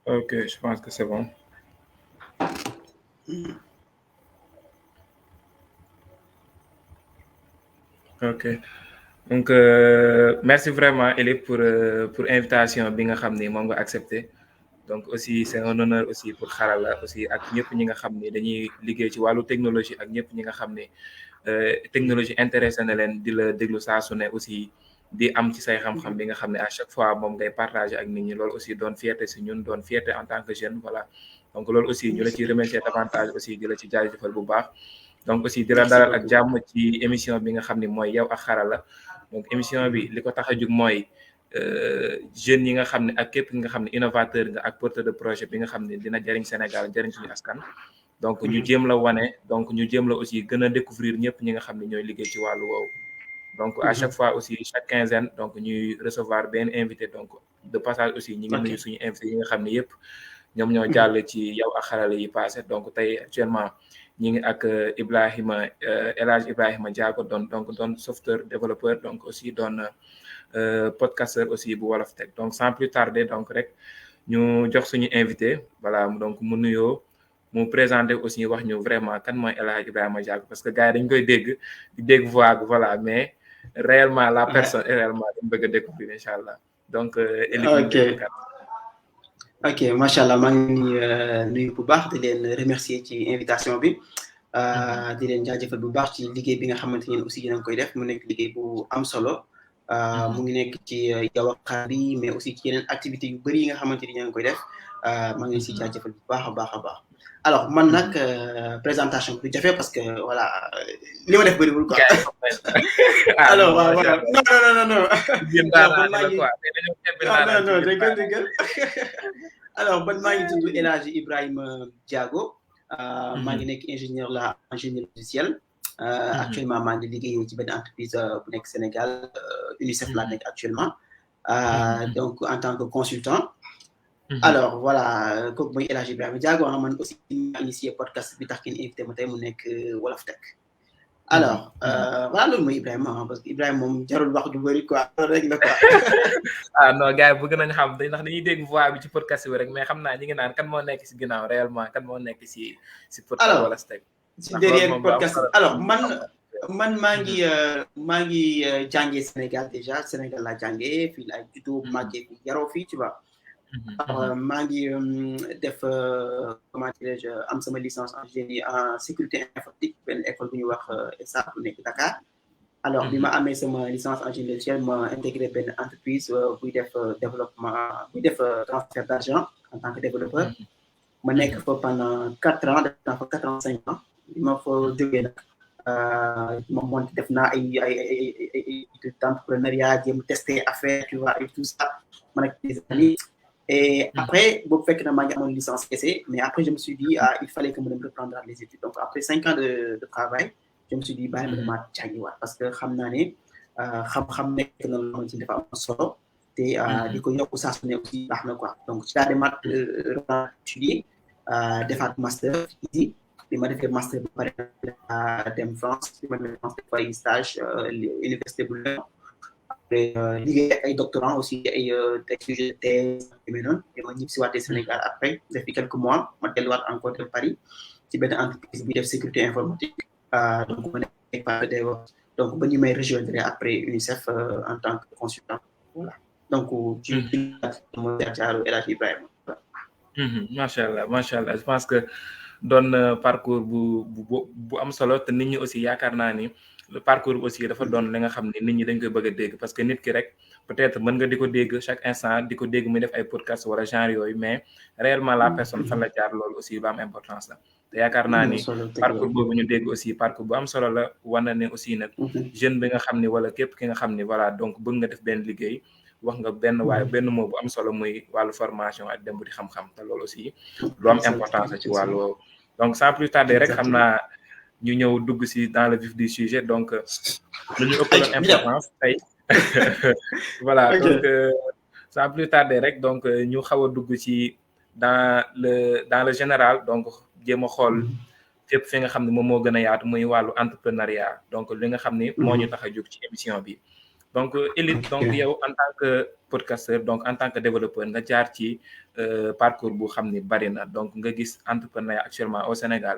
Ok, je pense que c'est bon. Ok. Donc, merci vraiment, Elif, pour invitation bi nga xam ni moom nga accepté. Donc aussi c'est un honneur aussi pour Xarala aussi ak ñëpp ñi nga xam ni dañuy liggéey ci wàllu technologie ak ñëpp ñi nga xam ni technologie intéressé na leen di la déglu saa su ne aussi di am ci say xam-xam bi nga xam ne à chaque fois moom ngay partager ak nit ñi loolu aussi doon fierté si ñun doon fierté en tant que jeune voilà donc loolu aussi ñu la ci remercier davantage aussi di la ci jaajëfal bu baax donc aussi di la Merci dalal ak beaucoup. jàmm ci émission bi nga xam ni mooy yow ak Xarala donc émission bi li ko tax a jug mooy jeunes yi nga xam ne ak képp ki nga xam ne innovateur nga ak porteur de projet bi nga xam ne dina jëriñ Sénégal jëriñ suñu askan donc ñu jéem la wane donc ñu jéem la aussi gën a découvrir ñëpp ñi nga xam ne ñooy liggéey ci wàllu woowu donc à chaque fois aussi chaque quinzaine donc ñuy recevoir benn invité donc de passage aussi ñi ngi Ok. nuyu suñu invité yi nga xam ne yëpp ñoom ñoo jàll ci yow ak Xarala yi passé donc tey actuellement ñi ngi ak Ibrahima El Hadj Ibrahima Diago doon software développeur donc aussi doon podcasteur aussi bu Wolof Tech donc sans plus tarder donc rek ñu jox suñu invité voilà donc mu nuyoo mu présenté aussi wax ñu vraiment kan mooy El Hadj Ibrahima Diago parce que gars yi dañ koy dégg di dégg voix bi voilà mais réellement la personne est réellement dañ bëgg a découvrir incha allah donc Elif ñu ngi Ok. déglu kat Ok, macha allah maa ngi nuyu bu baax di leen remercier ci invitation bi di leen jaajëfal bu baax ci liggéey bi nga xamante ni aussi yéen a ngi koy def mu nekk liggéey bu am solo mu ngi nekk ci yow ak Xarala bi mais aussi ci yeneen activités yu bëri yi nga xamante ni yéen a ngi koy def maa ngi leen si jaajëfal bu baax a baax a baax. Alors man nag présentation bi du jafe parce que voilà li ma def bëriwul quoi. Alors waaw voilà non non non non. non non dëgg alors man maa ngi tudd El Hadj Ibrahima Diago maa ngi nekk ingénieur logiciel actuellement maa ngi liggéey ci benn entreprise bu nekk Sénégal UNICEF laa nekk actuellement donc en tant que consultant alors voilà kooku mooy El Hadj Ibrahima Diago man aussi maa initié podcast bi tax ngeen invité ma tey mu nekk Wolof Tech alors voilà loolu mooy Ibrahima parce que Ibrahima moom jarul wax ju bëri quoi loolu rek la quoi. non gars yi bëgg nañ xam ndax dañuy dégg voix bi ci podcast bi rek mais xam naa ñi ngi naan kan moo nekk si ginnaaw réellement kan moo nekk si podcast Wolof Tech. si derrière podcast alors man maa ngi jàngee Sénégal déjà Sénégal laa jàngee fii laa juddoo màggee fi yaroo fii tu vois. alors maa ngi def comment dirais-je am sama licence en génie en sécurité informatique benn école bu ñuy wax ESA bu nekk Dakar. alors bi ma amee sama licence en génie logiciel ma intégré benn entreprise buy def développement buy def transfert d'argent en tant que développeur. ma nekk fa pendant 4 ans def naa fa 4 ans 5 ans bi ma fa jógee nag ma monté def naa ay entrepreneuriat jéem tester affaire tu vois et tout ça ma nekk des années. Et après, bon, fait que j'ai une licence essai, mais après, je me suis dit, il fallait que je me reprendre les études. Donc, après 5 ans de travail, je me suis dit, bah, je vais m'attirer parce que je sais que je suis un solo. Et du coup, il ça aussi, quoi. Donc, j'ai démarré étudier, de faire master ici. Et je fait master en France, je fait un stage à l'Université Boulogne. liggéey ay doctorant aussi ay sujet de thèse yu mel noonu et ma ñibbi si waatee Sénégal après depuis quelques mois ma delluwaat encore de Paris ci benn entreprise bi def sécurité informatique donc ma nekk par donc ba ñu may rejoindre après UNICEF en tant que consultant voilà donc ci mooy jaaru El Hadj Ibrahima macha allah je pense que doon parcours bu am solo te nit ñi aussi yaakaar naa ni le parcours aussi dafa doon li nga xam ne nit ñi dañ koy bëgg a dégg parce que nit ki rek peut-être mën nga di ko dégg chaque instant di ko dégg muy def ay podcast wala genre yooyu mais réellement la personne fan la jaar loolu aussi ba am importance la te yaakaar naa ni parcours boobu ñu dégg aussi parcours bu am solo la wane ne aussi nag jeune bi nga xam ni wala képp ki nga xam ni voilà donc bëgg nga def benn liggéey wax nga benn waaye benn mot bu am solo muy wàllu formation ak dem bu di xam-xam te loolu aussi lu am importance la ci wàllu woowu donc sans plus tarder rek xam naa ñu ñëw dugg si dans le vif du sujet donc lu ñu ëppaloon importance tey voilà donc sans plus tarder rek donc ñu xaw a dugg ci dans le général donc jéem a xool fépp fi nga xam ne moom moo gën a yaatu muy wàllu entrepreneuriat donc li nga xam ni moo ñu tax a jóg ci émission bi donc Elite donc yow en tant que podcasteur donc en tant que développeur nga jaar ci parcours bu xam ni bari na donc nga gis entrepreneuriat actuellement au Sénégal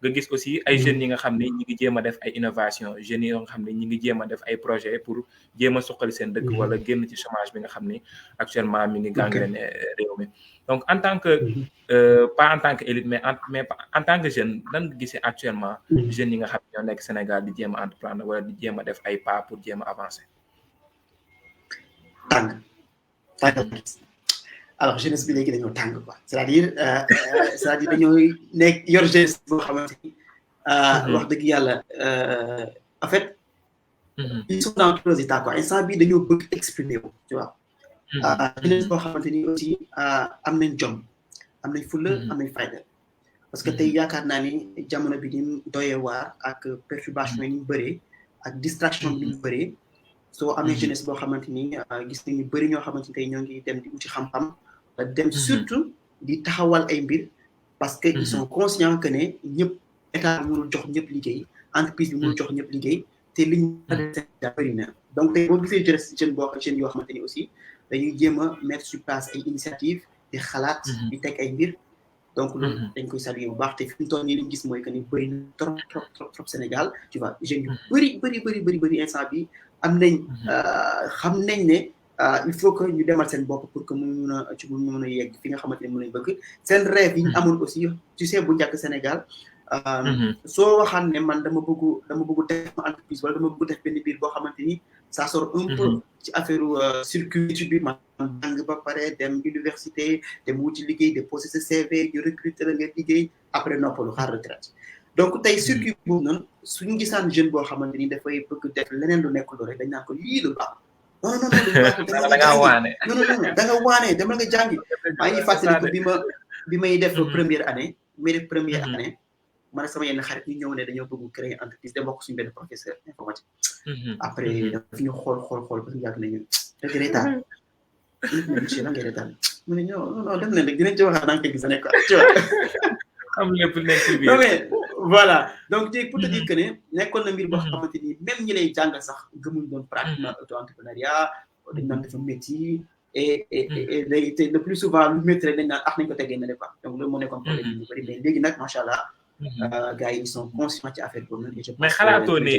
nga gis aussi ay jeunes yi nga xam ni ñi ngi jéem a def ay innovation jeunes yi nga xam ni ñi ngi jéem a def ay projet pour jéem a suqali seen dëkk wala génn ci chômage bi nga xam ni actuellement mi ngi gangréné réew mi donc en tant que pas en tant que élite mais en tant que jeune lan nga gisee actuellement jeunes yi nga xam ñoo nekk Sénégal di jéem a entreprendre wala di jéem a def ay pas pour jéem a avancer tàng alors jeunesse bi léegi dañoo tàng quoi c'est-à-dire dañoo nekk yor jeunesse boo xamante ni wax dëgg yàlla en fait ils sont dans tous les états quoi instant bi dañoo bëgg exprimer wu tu vois jeunesse boo xamante ni aussi am nañ jom am nañ fulla am nañ fayda parce que tey yaakaar naa ni jamono bi ni doyee waar ak perturbation yi ni mu bëree ak distraction bi ni mu bëree soo amee jeunesse boo xamante ni gis nañu bëri ñoo xamante ni tey ñoo ngi dem di uti xam-xam dem surtout di taxawal ay mbir parce que ils sont conscients que ne ñëpp état bi mënul jox ñëpp liggéey entreprise bi mënul jox ñëpp liggéey te liñ bëri na donc tey boo gisee jeune yoo xamante ni aussi dañuy jéem a mettre sur place ay initiative di xalaat di teg ay mbir donc loolu dañ koy saluer bu baax te fi mu toll nii li ñu gis mooy que ni bëri na trop Sénégal tu vois jeunes yu bëri instant bi am nañ xam nañ ne il faut que ñu demal seen bopp pour que mu mun a yegg fi nga xamante ne mën nañ bëgg seen rêve yi ñu amoon aussi tu sais bu njëkk Sénégal soo waxaan ne man dama bëgg def ma entreprise wala dama bëgg def benn biir boo xamante ni ça sort un peu ci affaire circuit bi man jàng ba pare dem université dem wuti liggéey déposer sa CV ñu recruter la nga liggéey après noppalu xaar retraite donc tey circuit boobu noonu suñu gisaan jeune boo xamante ni dafay bëgg def leneen lu nekk lu rek dañ naan ko lii lu baax non da nga waane demal nga jàngi maa ngi fàttaliku bi may def première année man ak sama yenn xarit ñu ñëw ne dañoo bëgg créer entreprise dem bokk suñu benn professeur informatique après daf ñu xool ba ñu yàgg nañu dëgg reetaan monsieur la ngay reetaan mu ne non dem leen rek dinañ ci waxaat dans quelques années quoi am lépp nekk ci biir non mais voilà donc pour te dire que ne nekkoon na mbir boo xamante ni même ñi lay jàngal sax gëmuñ doon pratiquement auto-entrepreneuriat dañ naan dafa métti et léegi te le plus souvent lu métti rek dañ naan nañ ko teggee na quoi donc loolu moo nekkoon problème yi ñu bëri mais léegi nag macha allah gars yi ils sont conscients ci affaire boobu noonu mais xalaatoo ne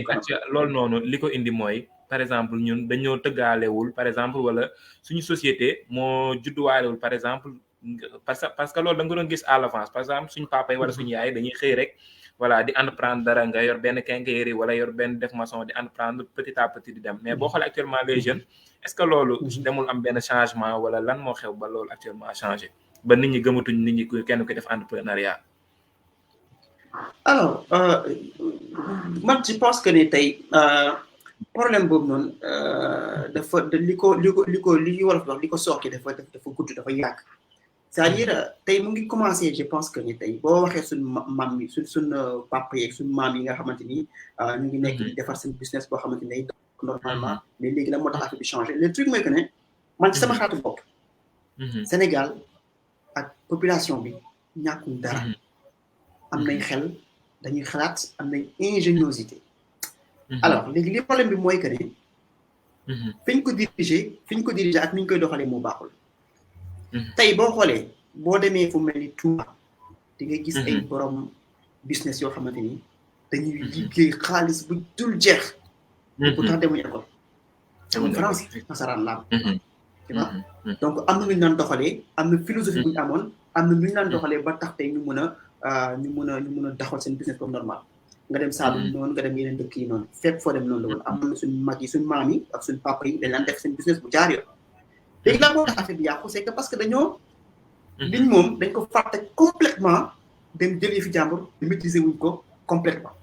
loolu noonu li ko indi mooy par exemple ñun dañoo tëggaalewul par exemple wala suñu société moo judduwaalewul par exemple parce que loolu da nga doon gis à l'avance par exemple suñu papa yi wala suñu yaay dañuy xëy rek voilà di entreprendre dara nga yor benn quincaillerie wala yor benn def maçon di entreprendre petit à petit di dem mais boo xoolee actuellement les jeunes est-ce que loolu demul am benn changement wala lan moo xew ba loolu actuellement changé ba nit ñi gëmatuñ nit ñi kenn ko def entrepreneuriat alors man je pense que ne tey problème boobu noonu dafa li wolof wax li ko sooke dafa gudd dafa yàgg c'est-à-dire tey mu ngi commencé je pense que ni tey boo waxee suñ maam yi suñ papa yeeg suñ maam yi nga xamante ni ñu ngi nekk di defar seen business boo xamante ni normalement mais léegi la moo tax affaire bi changé le truc mooy que ne man ci sama xalaatu bopp Sénégal ak population bi ñàkkuñ dara am nañ xel dañuy xalaat am nañ ingéniosité alors léegi li problème bi mooy que ne fi ñu ko diriger ak ni ñu koy doxalee moo baaxul tey boo xoolee boo demee fu mel ni Touba di nga gis ay borom business yoo xamante ni dañuy liggéey xaalis bu dul jeex pourtant demuñu école demuñu France nasaraan laam tu vois donc am na lu ñu daan doxalee am na philosophie bu ñu amoon am na lu ñu daan doxalee ba tax tey ñu mën a doxal seen business comme normal nga dem Saalum noonu nga dem yeneen dëkk yi noonu fépp foo dem noonu la woon am na suñu mag yi suñu maam yi ak suñu papa yi dañ daan def seen business bu jaar yoon léegi laa moo tax affaire bi yàqu c'est que parce que dañoo liñ moom dañ ko fàtte complètement dem jël yi fi jàmbur maîtriser wuñ ko complètement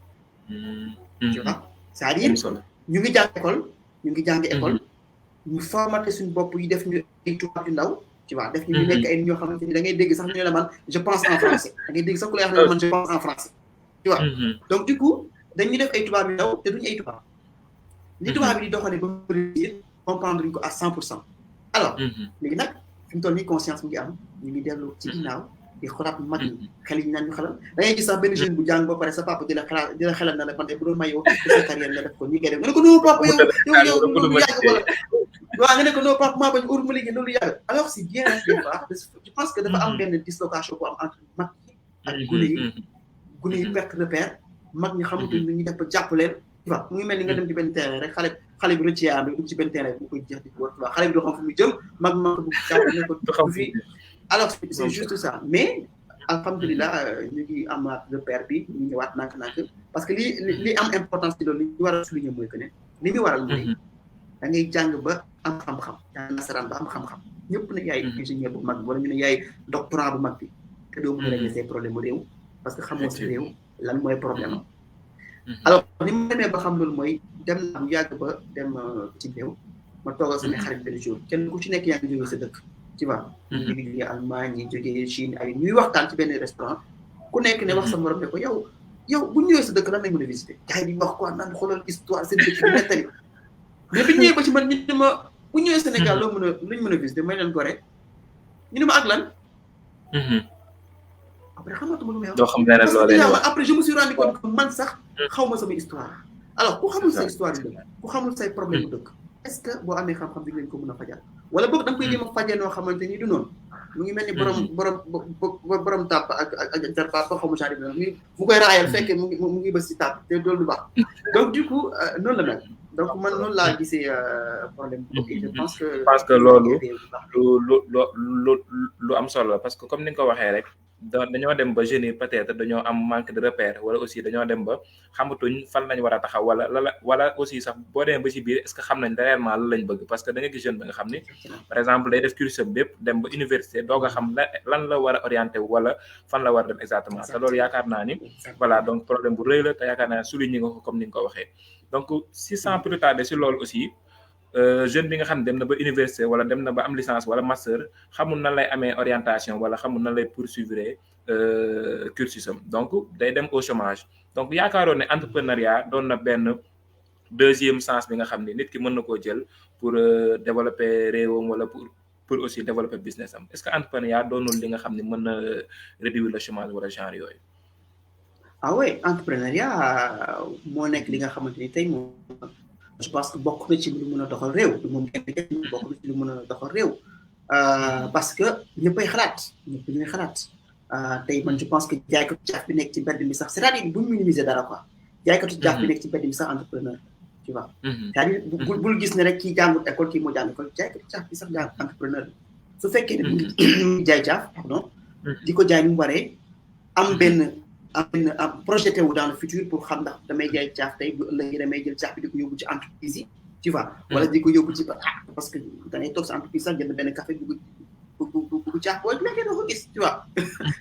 tu vois c'est-à-dire ñu ngi jàng école ñu formaté suñu bopp yi def ñu ay tubaab yu ndaw tu vois def ñu nekk ay ñoo xamante ni da ngay dégg sax ñu ne la man je pense en français da ngay dégg sax ku lay wax ne man je pense en français tu vois donc du coup dañuy def ay tubaab yu ndaw te duñu ay tubaab li tubaab yi di doxalee ba réussir comprendre ñu ko à 100%. alors léegi nag fi mu toll nii conscience mu ngi am ñu ngi dellu ci ginnaaw di xoolaat mag ñi xel yi naan ñu xelal da ngay gis sax benn jeune bu jàng ba pare sa papa di la xelal na la man de bu doon may yow sa carrière nga def ko nii ngay def nga ne ko non papa yow loolu yàgg wala waaw nga ne ko non papa maa bañ ma liggéey loolu yàgg alors c'est bien des fois je pense que dafa am benn dislocation bu am entre mag ñi ak gune yi perte repère mag ñi xamante ni ñu def ba jàpp leen tu vois mu ngi mel ni nga dem ci benn terrain rek xale bi rëcc yaa am rek dugg ci benn terrain bu koy jeex di ko war xale bi doo xam fu muy jëm mag bu jàpp ne ko du fi alors c'est juste ça mais alhamdulilah ñu ngi amaat repère bi ñu ñëwaat nànk-nànk parce que li am importance ci loolu li ñu war a souligner mooy que ne li ñu waral mooy da ngay jàng ba am xam-xam jàng nasaraan ba am xam-xam ñëpp ne yaay ingénieur bu mag bi wala ñu ne yaay doctorant bu mag bi te doo mën a régler ses problèmes réew parce que xamoo si réew lan mooy problème am alors ni ma demee ba xam loolu mooy dem na am yàgg ba dem ci réew ma toogal sama xarit benn jour kenn ku ci nekk yaa ngi jógee sa dëkk tu vois ñu ngi jógee Allemagne ñi jógee Chine ay ñuy waxtaan ci benn restaurant ku nekk ne wax sa morom ne ko yow bu ñëwee sa dëkk lan lañ mën a visiter gars yi di wax quoi naan xoolal histoire seen dëkk bi nettali mais bi ñëwee ba ci man ñu ne ma bu ñëwee Sénégal luñ mën a visiter may leen Gorée ñu ne ma ak lan après xamatuma lu may wax. doo xam leneen loo leen wax après je me suis rendu compte que man sax xaw ma sama histoire alors ku xamul sa histoire yi dëkk ku xamul say problème bu dëkk est-ce que boo amee xam-xam di leen ko mën a fajal wala boog da nga koy jéem a fajee noo xamante ni du noonu mu ngi mel ni borom tàpp ak jar papa xaw ma genre bi mu koy raayal fekk mu ngi bës si tàpp te loolu du baax donc du coup noonu la mel donc man noonu laa gisee problème bi je pense que loolu lu am solo la parce que comme ni nga ko waxee rek dañoo dem ba jeunes yi peut-être dañoo am manque de repère wala aussi dañoo dem ba xamatuñ fan lañ war a taxaw wala aussi sax boo demee ba ci biir est-ce que xam nañ réellement lan lañ bëgg parce que da nga gis jeune ba nga xam ni par exemple day def cursus bépp dem ba université doog a xam lan la war a orienté wala fan la war a dem exactement te loolu yaakaar naa ni voilà donc problème bu rëy la te yaakaar naa ne souligné nga ko comme ni nga ko waxee donc si sans plus tarder si loolu aussi jeune bi nga xam ne dem na ba université wala dem na ba am licence wala master xamul nan lay amee orientation wala xamul nan lay poursuivre cursus am donc day dem au chômage donc yaakaaroon ne entrepreneuriat doon na benn deuxième sens bi nga xam ne nit ki mën na koo jël pour développer réewam wala pour aussi développer business am est-ce que entrepreneuriat doonul li nga xam ne mën na réduire le chômage wala genre yooyu. ah oui entrepreneuriat moo nekk li nga xamante ni tey moom. je pense que bokk na ci lu mën a doxal réew moom bokk na ci lu mën a doxal réew parce que ñëppay xalaat ñëpp ñuy xalaat tey man je pense que jaaykatu jaaf bi nekk ci mbedd mi sax c'est-à-dire bu ñu minimiser dara quoi jaaykatu jaaf bi nekk ci mbedd mi sax entrepreneur tu vois c'est-à-dire bul gis ne rek kii jàngut école kii moo jàng école jaaykatu jaaf bi sax jàng entrepreneur su fekkee ne mu ngi jaay jaaf pardon di ko jaay mu waree am benn projeté wu dans le futur pour xam ndax damay jaay caaf tey bu ëllëgee damay jël caaf bi di ko yóbbu ci entreprise yi tu vois wala di ko yóbbu ci parce que da ngay toog sa entreprise sax jënd benn café bu caaf boo nekkee doo ko gis tu vois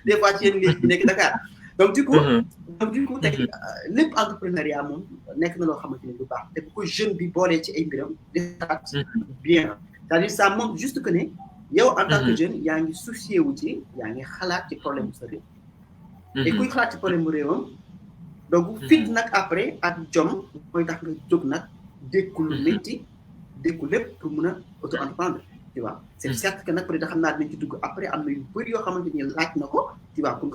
des fois ci yéen ngi nekk Dakar donc du coup tey lépp entrepreneuriat moom nekk na loo xamante ni lu baax te bu ko jeune bi boolee ci ay mbiram di xalaat bien c'est-à-dire ça montre juste que ne yow en tant que jeune yaa ngi soucié wu ci yaa ngi xalaat ci problème bu sa réew et kuy xalaat ci problème bu réewam donc fit nag après ak jom mooy tax nga jóg nag dékku lu métti dékku lépp pour mën a auto-entreprendre tu vois c'est certes que nag peut-être xam naa dinañ ci dugg après am na yu bëri yoo xamante ni laaj na ko tu vois pour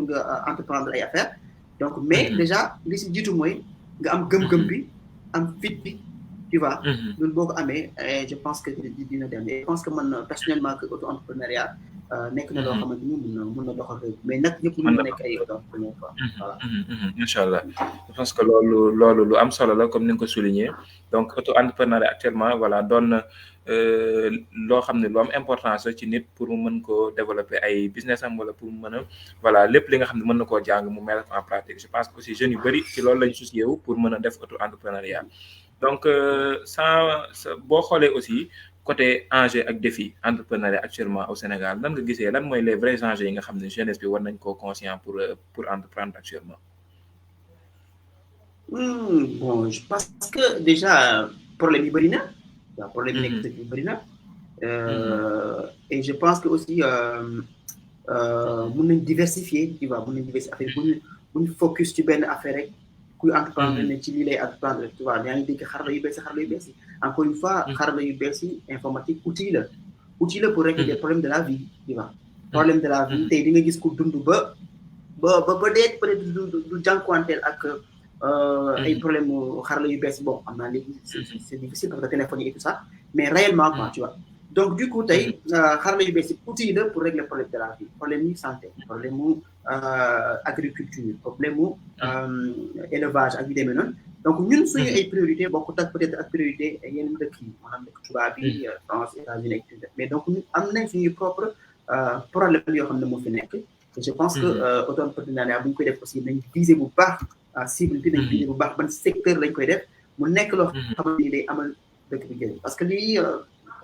nga entreprendre ay affaires donc mais déjà li si jiitu mooy nga am gëm-gëm bi am fit bi tu vois loolu boo ko amee je pense que dina dem et je pense que man personnellement que auto-entrepreneuriat nekk na loo xamante ni mën na doxal réew mais nag ñëpp mën na nekk ay auto-entrepreneur quoi voilà incha allah je pense que loolu lu am solo la comme ni nga ko souligné donc auto-entrepreneuriat actuellement voilà doon na loo xam ne lu am importance ci nit pour mu mën koo développer ay business am wala pour mu mën a voilà lépp li nga xam ne mën na koo jàng mu mettre en pratique je pense que aussi jeunes yu bëri ci loolu lañu soucié wu pour mën a def auto-entrepreneuriat donc boo xoolee aussi côté enjeu ak défi entrepreneuriat actuellement au Sénégal nan nga gisee lan mooy les vrais enjeux yi nga xam ne jeunesse bi war nañ koo conscient pour entreprendre actuellement. Bon je pense que déjà problème yi bëri na waaw problème yi nekk dëkk bi bëri na et je pense que aussi mën nañ diversifier tu vois mën nañ diversifier affaire bu ñu focus ci benn affaire rek kuy entreprendre ne ci lii lay entreprendre tu vois yaa ngi dégg xarala yu bees yi encore une fois xarala yu bees yi informatique outil la pour régler des problèmes de la vie tu vois problème de la vie tey di nga gis ku dund ba dee peut-être du jànkuwanteel ak ay problème xarala yu bees bon am naa léegi c'est difficile parce que téléphone yi et tout ça mais réellement quoi tu vois donc du coup tey xarala yu bees yi outil la pour régler problème de la vie problème mu santé problème mu agriculture problème mu élevage ak yu demee noonu donc ñun suñu ay priorité bokkut ak peut-être ak priorité yeneen dëkk yi maanaam dëkk tubaab bi France États-Unis ak mais donc ñun am nañ suñuy propre problème yoo xam ne moo fi nekk je pense que auto-entrepreneuriat bu ñu koy def aussi nañ viser bu baax cible bi nañ viser bu baax ban secteur lañ koy def mu nekk loo xamante ni day amal dëkk bi jëriñ parce que lii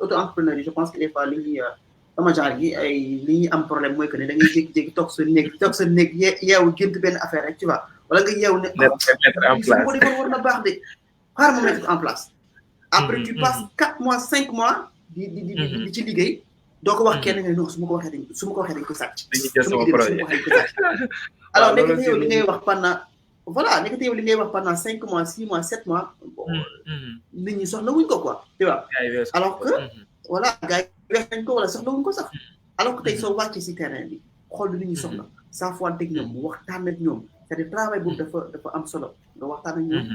auto-entrepreneur yi je pense que des fois li ñuy sama genre yi ay li ñuy am problème mooy que ne da ngay jékki-jékki toog sa néeg yeewu gént benn affaire rek tu vois wala nga yeewu ne su ko defoon war na baax de xaar mu mettre en place après tu passes 4 mois 5 mois di ci liggéey doo ko wax kenn nga non su ma ko waxee dañ ko sàcc alors nekk yow li ngay wax pendant 5 mois 6 mois 7 mois nit ñi soxla wuñ ko quoi tu vois alors que voilà gars yi weex nañ ko wala soxla wuñ ko sax alors que tey soo wàccee si terrain bi xool li ñuy soxla saa fois teg ñoom mu waxtaan ak ñoom c'est-à-dire travail boobu dafa am solo nga waxtaan ak ñoom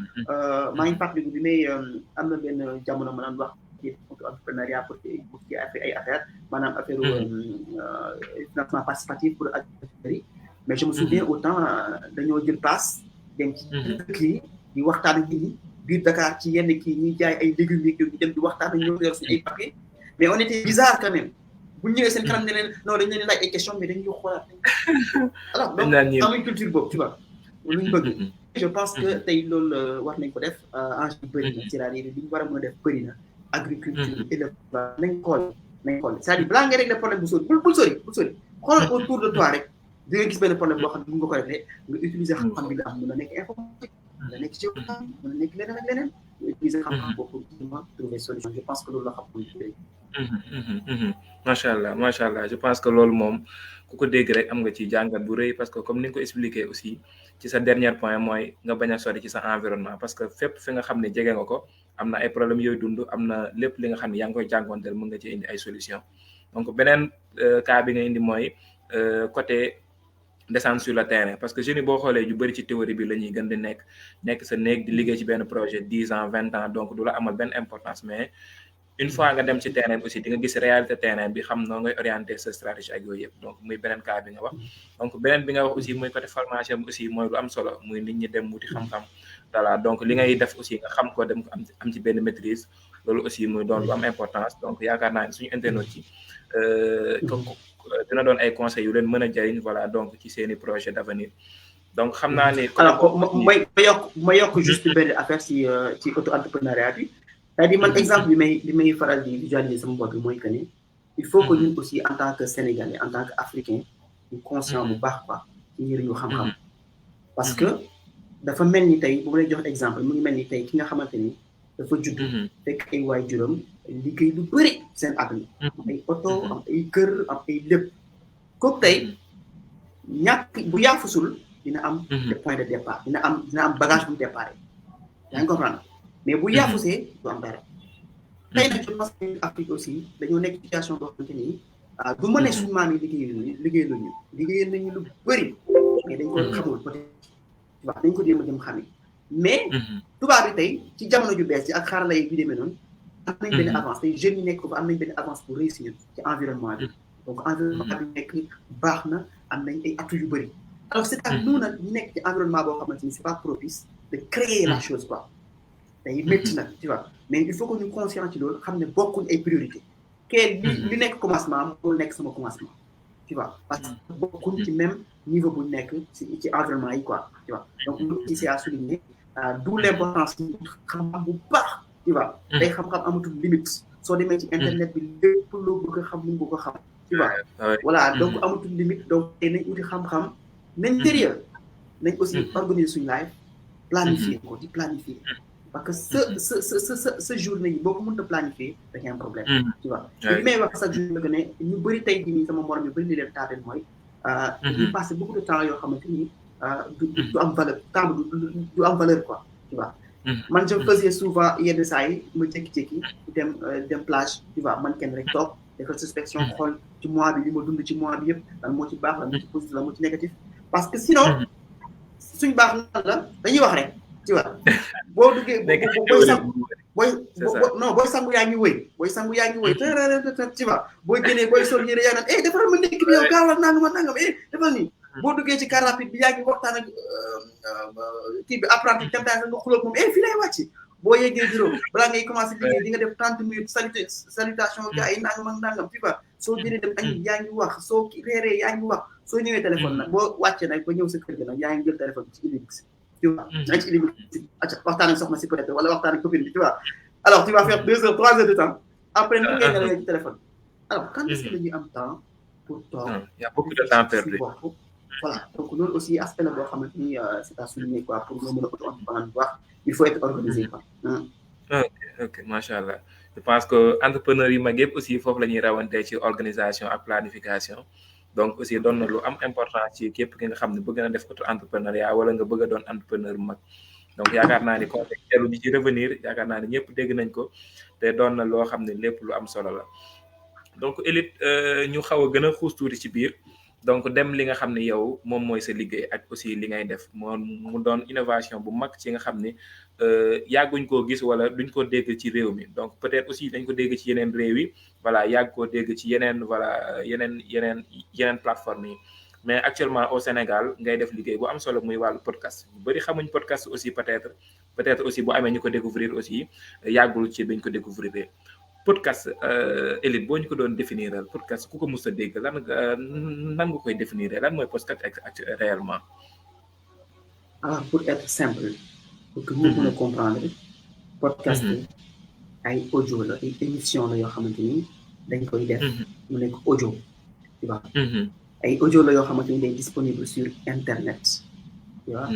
maa ngi fàttaliku bi may am na benn jamono ma naan wax entrepreneuriat pour ci ay affaires maanaam affaire financement participatif pour agriculteurs yi mais je me souviens autant dañoo jël passe dem ci dëkk yi di waxtaan ak nit ñi biir Dakar ci yenn kii ñuy jaay ay légumes yi ñu dem di waxtaan ak ñoom yor suñu ay papiers mais on était bizarre quand même bu ñu ñëwee seen kanam ne leen non dañ leen laaj ay questions mais dañuy xoolaat alors donc amuñ culture boobu tu vois lu ñu bëgg je pense que tey loolu war nañ ko def enjeu bi bëri na c'est-à-dire li ñu war a mën a def bëri na agriculture élevage nañ xool c'est-à-dire balaa ngay régler problème bu sori bul sori xoolal autour de toi rek di nga gis benn problème boo xam ne mën nga ko régler nga utiliser xam-xam bi nga am mën na nekk informatique mën na nekk géographie mën na nekk leneen ak leneen nga utiliser xam-xam boobu pour trouver solution je pense que loolu la xam macha allah je pense que loolu moom ku ko dégg rek am nga ci jàngat bu rëy parce que comme ni nga ko expliqué aussi ci sa dernier point mooy nga bañ a sori ci sa environnement parce que fépp fi nga xam ne jege nga ko am na ay problèmes yooyu dund am na lépp li nga xam ne yaa ngi koy jànkonteel mën nga ci indi ay solution donc beneen cas bi nga indi mooy côté descendre sur le terrain parce que jeunes yi boo xoolee yu bëri ci théorie bi la ñuy gën di nekk sa néeg di liggéey ci benn projet 10 ans 20 ans donc du la amal benn importance mais une fois nga dem ci terrain bi aussi di nga gis réalité terrain bi xam noo ngay orienter sa stratégie ak yooyu yëpp donc muy beneen cas bi nga wax donc beneen bi nga wax aussi muy côté formation bi aussi mooy lu am solo muy nit ñi dem wuti xam-xam voilà donc li ngay def aussi nga xam ko dem ko am ci benn maîtrise loolu aussi muy doon lu am importance donc yaakaar naa ne suñu internautes yi dina doon ay conseils yu leen mën a jariñ voilà donc ci seeni projet d'avenir donc xam naa ne alors ma yokk juste benn affaire ci auto-entrepreneuriat bi c'est-à-dire man exemple bi may faral di visualiser sama bopp bi mooy que ni il faut que ñun aussi en tant que Sénégalais en tant que Africain ñu conscient bu baax baax ci njëriñu xam-xam parce que dafa mel ni tey bu ma lay jox exemple mu ngi mel ni tey ki nga xamante ni dafa judd fekk ay waajuram liggéey lu bëri seen àdduna ay oto am ay kër am ay lépp kooku tey ñàkk bu yaafusul dina am point de départ dina am bagage bu départ yaa ngi comprendre mais bu yaafusee du am dara tey nag je pense que Afrique aussi dañoo nekk situation boo xamante ni du ma ne suñu maam yi liggéey nañu lu bëri mais dañ ko xamul peut-être waaw dañ ko jéem a dem xami mais tubaab bi tey ci jamono ju bees ci ak xarala yi bi demee noonu am nañ benn avance tey jeunes yi nekk ko am nañ benn avance pour réussir ci environnement bi donc environnement bi nekk baax na am nañ ay atouts yu bëri alors c'est à nous nag ñu nekk ci environnement boo xamante ni c'est pas propice de créer la chose quoi day métti nag tu vois mais il faut que ñu conscient ci loolu xam ne bokkuñ ay priorité kee li nekk commencement moo nekk sama commencement tu vois parce que bokkuñ ci même niveau bu nekk ci environnement yi quoi tu vois donc lu ci c'est à souligner d'où l'importance xam-xam bu baax tu vois day xam-xam amatul limite soo demee ci internet bi lépp loo bëgg a xam mun nga ko xam tu vois voilà donc amatul limite donc tey nañ uti xam-xam nañ sérieux nañ aussi organiser suñu live planifier ko di planifier parce que ce journée yi boo ko mënut a planifier da ngay am problème tu vois li may wax chaque jour que ne ñu bëri tey jii nii sama morom yu bëri li leen taateel mooy ñu passé beaucoup de temps yoo xamante ni du am valeur temps du am valeur quoi tu vois man je faisais souvent yenn saa yi ma jékki-jékki dem plage tu vois man kenn rek toog defal suspicion xool ci mois bi li ma dund ci mois bi yëpp lan moo ci baax lan moo ci positif lan moo ci négatif parce que sinon suñ baax lan la dañuy wax rek tu vois boo duggee booy sangu yaa ngi wëy booy sangu yaa ngi wëy tu vois booy génnee booy sol yére yaa naan defal ma nekk bi yow gaawal nangam defal nii boo duggee ci car rapide bi yaa ngi waxtaan ak kii bi apprenti temtaan nga xulóog moom fii lay wàcc boo yeggee bureau balaa ngay commencé liggéey di nga def 30 minutes salutation gars yi nangam ak nangam tu vois soo jëlee dem añ yaa ngi wax soo reeree yaa ngi wax soo ñëwee téléphone nag boo wàccee nag ba ñëw sa kër gi nag yaa ngi jël téléphone bi ci illimix tu vois yaa ngi ci illimix waxtaan ak soxna si peut-être wala waxtaan ak copine bi tu vois alors tu vas faire 2 heures 3 heures de temps après nu ngay nelawee ci téléphone alors quand est-ce que dañuy am temps pour toog il y a beaucoup de temps perdu voilà donc loolu aussi aspect la boo xamante ni c'est à souligner quoi pour nga mën a auto-entreprendre bu baax il faut être organisé quoi. ok macha allah je pense que entrepreneur yi mag yëpp aussi foofu la ñuy rawante ci organisation ak planification donc aussi doon na lu am important ci képp ki nga xam ne bëgg na def auto-entrepreneuriat wala nga bëgg a doon entrepreneur bu mag donc yaakaar naa ni contexte telu bi ci revenir yaakaar naa ni ñëpp dégg nañ ko te doon na loo xam ne lépp lu am solo la donc Elite ñu xaw a gën a xuus tuuti ci biir. donc dem li nga xam ne yow moom mooy sa liggéey ak aussi li ngay def mu doon innovation bu mag ci nga xam ne yàgguñ koo gis wala duñ ko dégg ci réew mi donc peut-être aussi dañ ko dégg ci yeneen réew yi voilà yàgg koo dégg ci yeneen voilà yeneen plateforme yi mais actuellement au Sénégal ngay def liggéey bu am solo muy wàllu podcast ñu bëri xamuñ podcast aussi peut-être aussi bu amee ñu ko découvrir aussi yàggul ci dañ ko découvrir podcast Elite boo ñu ko doon définir podcast ku ko mës a dégg lan nga koy définir lan mooy podcast réellement. alors pour être simple. pour que ñu mën a comprendre. podcast ay audio la ay émission la yoo xamante ni dañ koy def. mu nekk audio. tu vois. ay audio la yoo xamante ni day disponible sur internet. tu vois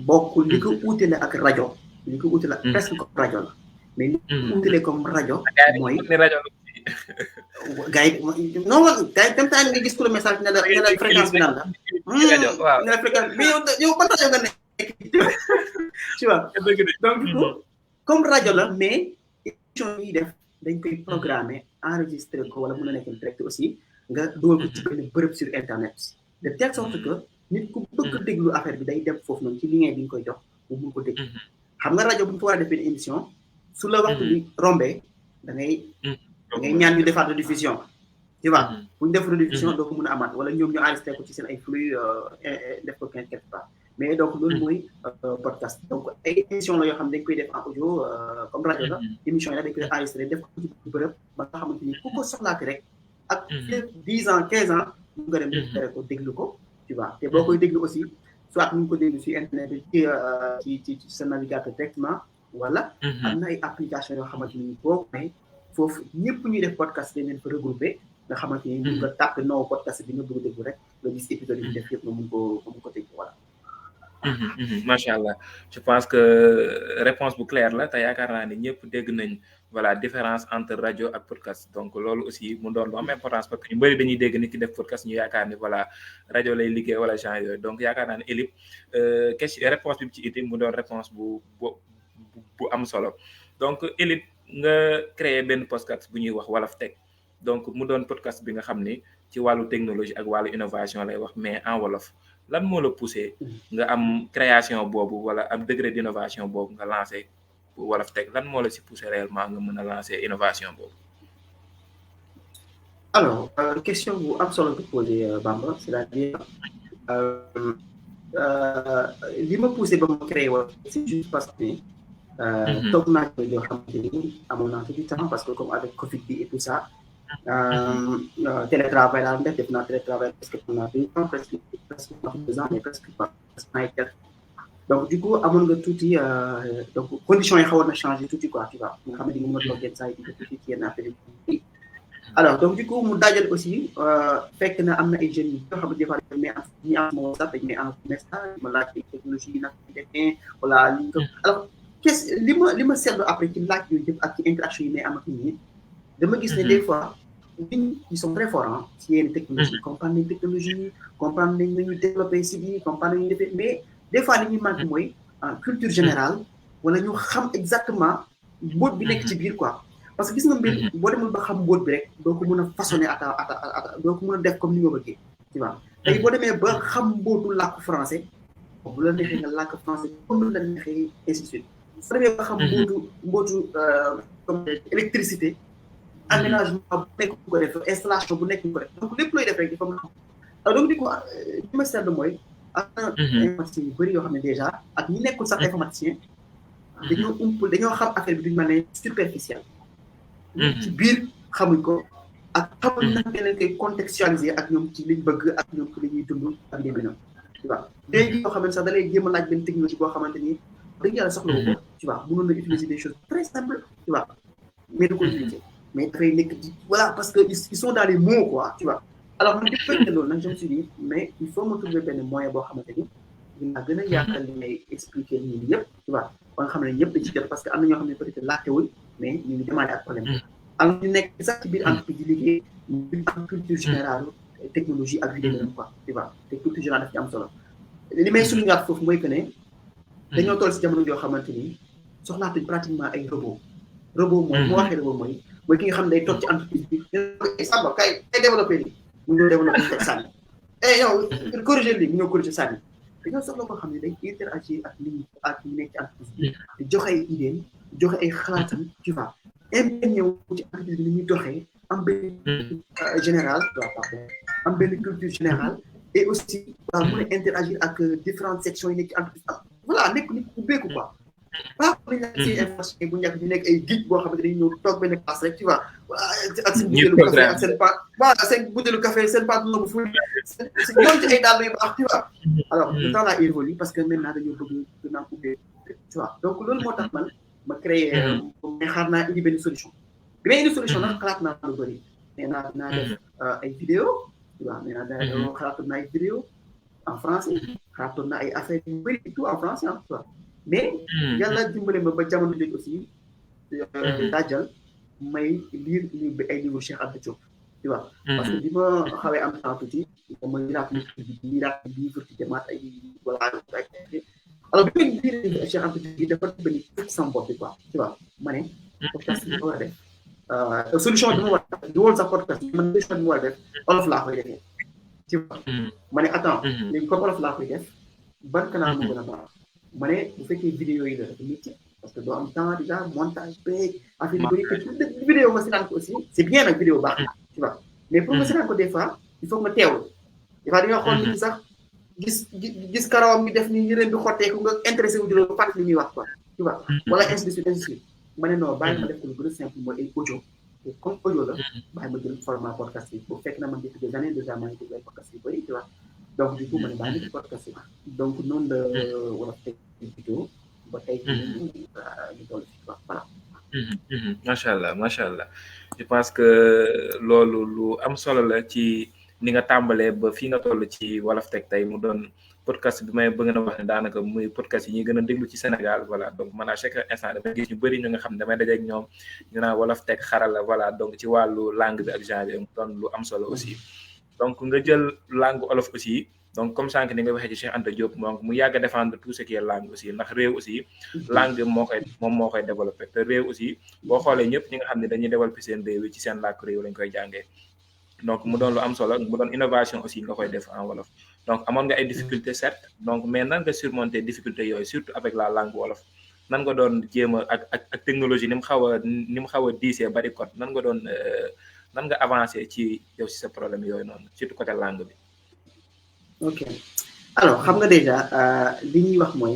bokkul li ko uutale ak rajo. li ko uutale presque comme rajo la. mais li ko uutale comme rajo. mooy gars yi non gars yi dem temps nga gis ku la message ne la fréquence bi nan la. ne la fréquence mais yow ban rajo nga nekk tu vois donc du coup comme rajo la mais émission yi def dañ koy programmer enregistrer ko wala mën a nekk direct aussi nga dugal ko ci benn bërëb sur internet de telle sorte que nit ku bëgg déglu affaire bi day dem foofu noonu ci lien bi ñu koy jox bu mun ko dégg xam nga rajo bu ñu fa war a def benn émission su la waxtu bi rombé da ngay ñaan ñu defaat rediffusion tu vois bu ñu def rediffusion doo ko mën a amaat wala ñoom ñu enregistré ko ci seen ay flux def ko quelque part mais donc loolu mooy podcast donc ay émission la yoo xam ne dañ koy def en audio comme rajo la émission yi la dañ koy enregistré def ko ci bërëb ba nga xamante ni ku ko soxlaati rek ak 10 ans 15 ans mu nga dem tere ko déglu ko tu vois te boo koy déglu aussi soit ñu ngi ko déglu ci internet ci sa navigateur directement wala am na ay application yoo xamante ni boo may foofu ñëpp ñuy def podcast dañ leen fa regroupé nga xamante ni mun nga tàpp noo podcast bi nga bëgg déglu rek nga gis épisode yi def yëpp nga mun ko déglu voilà macha allah je pense que réponse bu claire la te yaakaar naa ni ñëpp dégg nañ voilà différence entre rajo ak podcast donc loolu aussi mu doon lu am importance parce que ñu bëri dañuy dégg nit ki def podcast ñu yaakaar ni voilà rajo lay liggéey wala genre yooyu donc yaakaar naa ni Elite question réponse bi ci itam mu doon réponse bu am solo donc Elite nga créé benn podcast bu ñuy wax Wolof Tech donc mu doon podcast bi nga xam ni ci wàllu technologie ak wàllu innovation lay wax mais en wolof lan moo la poussé nga am création boobu wala am degré d'innovation boobu nga lancé Wolof Tech lan moo la si poussé réellement nga mën a lancé innovation boobu. alors question bu am solo nga posé Bamba c'est-à-dire li ma poussé ba ma créé Wolof c'est juste parce que toog naa ko yoo xamante ni amoon naa tout du temps parce que comme avec Covid bi et tout ça télétravail laa def naa télétravail presque pendant 2 ans presque 2 ans mais presque pas donc du coup amoon nga tuuti donc conditions yi xawoon na changé tuuti quoi tu vois nga xam ne di nga mën a toog yenn saa yi di ko tuuti ci yenn affaire yi alors donc du coup mu dajal aussi fekk na am na ay jeunes yi yoo xam ne des fois dañu am ñi am sama WhatsApp dañu may am message ma laaj technologie yi nag defee voilà li ko alors li ma seetlu après ci laaj yooyu yëpp ak ci interaction yi may am ak nit ñi dama gis ne des fois nit ñi ils sont très forts ci yenn technologie comprendre nañ technologie comprendre nañ nañu développer site yi comprendre nañu defee mais des fois li ñuy manqué mooy culture générale wala ñu xam exactement mboot bi nekk ci biir quoi parce que gis nga mbir boo demul ba xam mbóot bi rek doo ko mën a façonner doo ko mën a def comme ni nga bëggee tu vois tey boo demee ba xam mbóotu làkku français bu la neexee nga làkk français comme la neexee ainsi de suite soo demee ba xam mbóotu comme électricité aménagement bu nekk bu ko def installation bu nekk bu ko def donc lépp looy def rek dafa mën a donc di ko li ma seetlu mooy am na informaticien yu bëri yoo xam ne déjà ak ñi nekkul sax informaticien dañoo xam affaire bi duñu mën ne superficiel ci biir xamuñ ko ak xamuñ nag leen koy contextualiser ak ñoom ci liñ bëgg ak ñoom ci li ñuy dund ak li binam tu vois léegi yoo xamante sax da lay jéem a laaj benn technologie boo xamante ni dëgg yàlla soxla ko tu vois mënoon na utiliser des choses très simples tu vois mais du ko utiliser mais dafay nekk di voilà parce que ils sont dans les mots quoi tu vois alors man di fekk loolu nag je me suis dit mais il faut ma trouver benn moyen boo xamante ni dinaa gën a yaatal li may expliquer nii yëpp tu vois ba nga xam ne ñëpp dañ ci jot parce que am na ñoo xam ne peut-être laajtewuñ mais ñu ngi demandé ak problème am ñu nekk sax ci biir entreprise di liggéey ñu am culture générale technologie ak vidéo quoi tu vois te culture générale daf ci am solo li may souligner foofu mooy que ne dañoo toll si jamono yoo xamante ni soxlaatuñ pratiquement ay robot mooy moo waxee robot mooy ki nga xam ne day toog ci entreprise bi sàmba kay développé lii mu ñëw développé teg sànni yow corrigé lii mu ñëw corrigé sànni dañoo soxla koo xam ne day interagir ak nit ñi ak ñi nekk ci entreprise bi di joxe ay idées joxe ay xalaatam tu vois imprégné wu ci entreprise bi ni ñuy doxee am benn général am benn culture générale et aussi waaw mën a interagir ak différentes sections yi nekk ci entreprise am voilà nekk nit ku ubbeeku quoi pas comme ni ci information bu njëkk di nekk ay geek boo xamante dañuy ñëw toog benn place rek tu vois ak seen butéelu café ak seen pa voilà seen butéelu café seen pâte noobu fu ñoom ci ay dàll yu baax tu vois alors le temps là évolue parce que maintenant dañoo bëgg gën a ubbee tu vois donc loolu moo tax man ma créé mais xaar naa indi benn solution bi may indi solution nag xalaat naa lu bëri mais naa def ay vidéo tu vois mais naa xalaatoon naa ay vidéo en français xalaatoon naa ay affaires yu bëri tout en français tu vois mais yàlla dimbale ma ba jamono jooju aussi daajal may lire ay livre Cheikh Anta Diop tu vois parce que bi ma xawee am temps tuuti ma liraat livre ci demaat ay voilà alors bi may lire Cheikh Anta Diop dafa benn tout sama bopp bi quoi tu vois ma ne podcast bi ma war a def solution bi ma war a def du woon sax podcast man solution bi ma war a def olof laa koy defee tu vois ma ne attends léegi comme olof laa koy def ban canal moo gën a baax ma ne bu fekkee vidéo yi la dafa métti parce que doo am temps déjà montage beeg affaire yu bëri te vidéo nga seetaan ko aussi c'est bien nag vidéo baax na tu vois mais pour nga seetaan ko des fois il faut nga teewlu des fois dañoo xool nit ñi sax gis karawam bi def ni yëreen bi xotteeku nga intéressé wu di loolu fàttali li ñuy wax quoi tu vois wala ainsi de suite ma ne non bàyyi ma def ko lu gën a simple mooy ay audio te comme audio la bàyyi ma jël format podcast bi bu fekk na man depuis des années déjà maa ngi déglu ay podcast yu bëri tu vois donc du coup ma ne bàyyi ma def podcast bi donc noonu la wala teg vidéo ba tey ñu toll ci quoi voilà macha allah je pense que loolu lu am solo la ci ni nga tàmbalee ba fii nga toll ci Wolof Tech tey mu doon podcast bi may bëgg na wax ne daanaka muy podcast yi ñuy gën a déglu ci Sénégal voilà donc man à chaque instant damay gis ñu bëri ñu nga xam ne damay dajeek ñoom ñu naan Wolof Tech xarala voilà donc ci wàllu langue bi ak genre mu doon lu am solo aussi donc nga jël langue olof aussi donc comme sànq ni nga waxee ci Cheikh Anta Diop donc mu yàgg a défendre tout ce qui est langue aussi ndax réew aussi langue moom moo koy développé te réew aussi boo xoolee ñëpp ñi nga xam ne dañuy développé seen réew yi ci seen làkk réew lañ koy jàngee donc mu doon lu am solo mu doon innovation aussi nga koy def en wolof donc amoon nga ay difficultés certes donc mais nan nga surmonter difficultés yooyu surtout avec la langue wolof nan nga doon jéem a ak technologie ni mu xaw a diisee bari code nan nga avancé ci yow si sa problème yooyu noonu surtout côté langue bi. ok alors xam nga déjà li ñuy wax mooy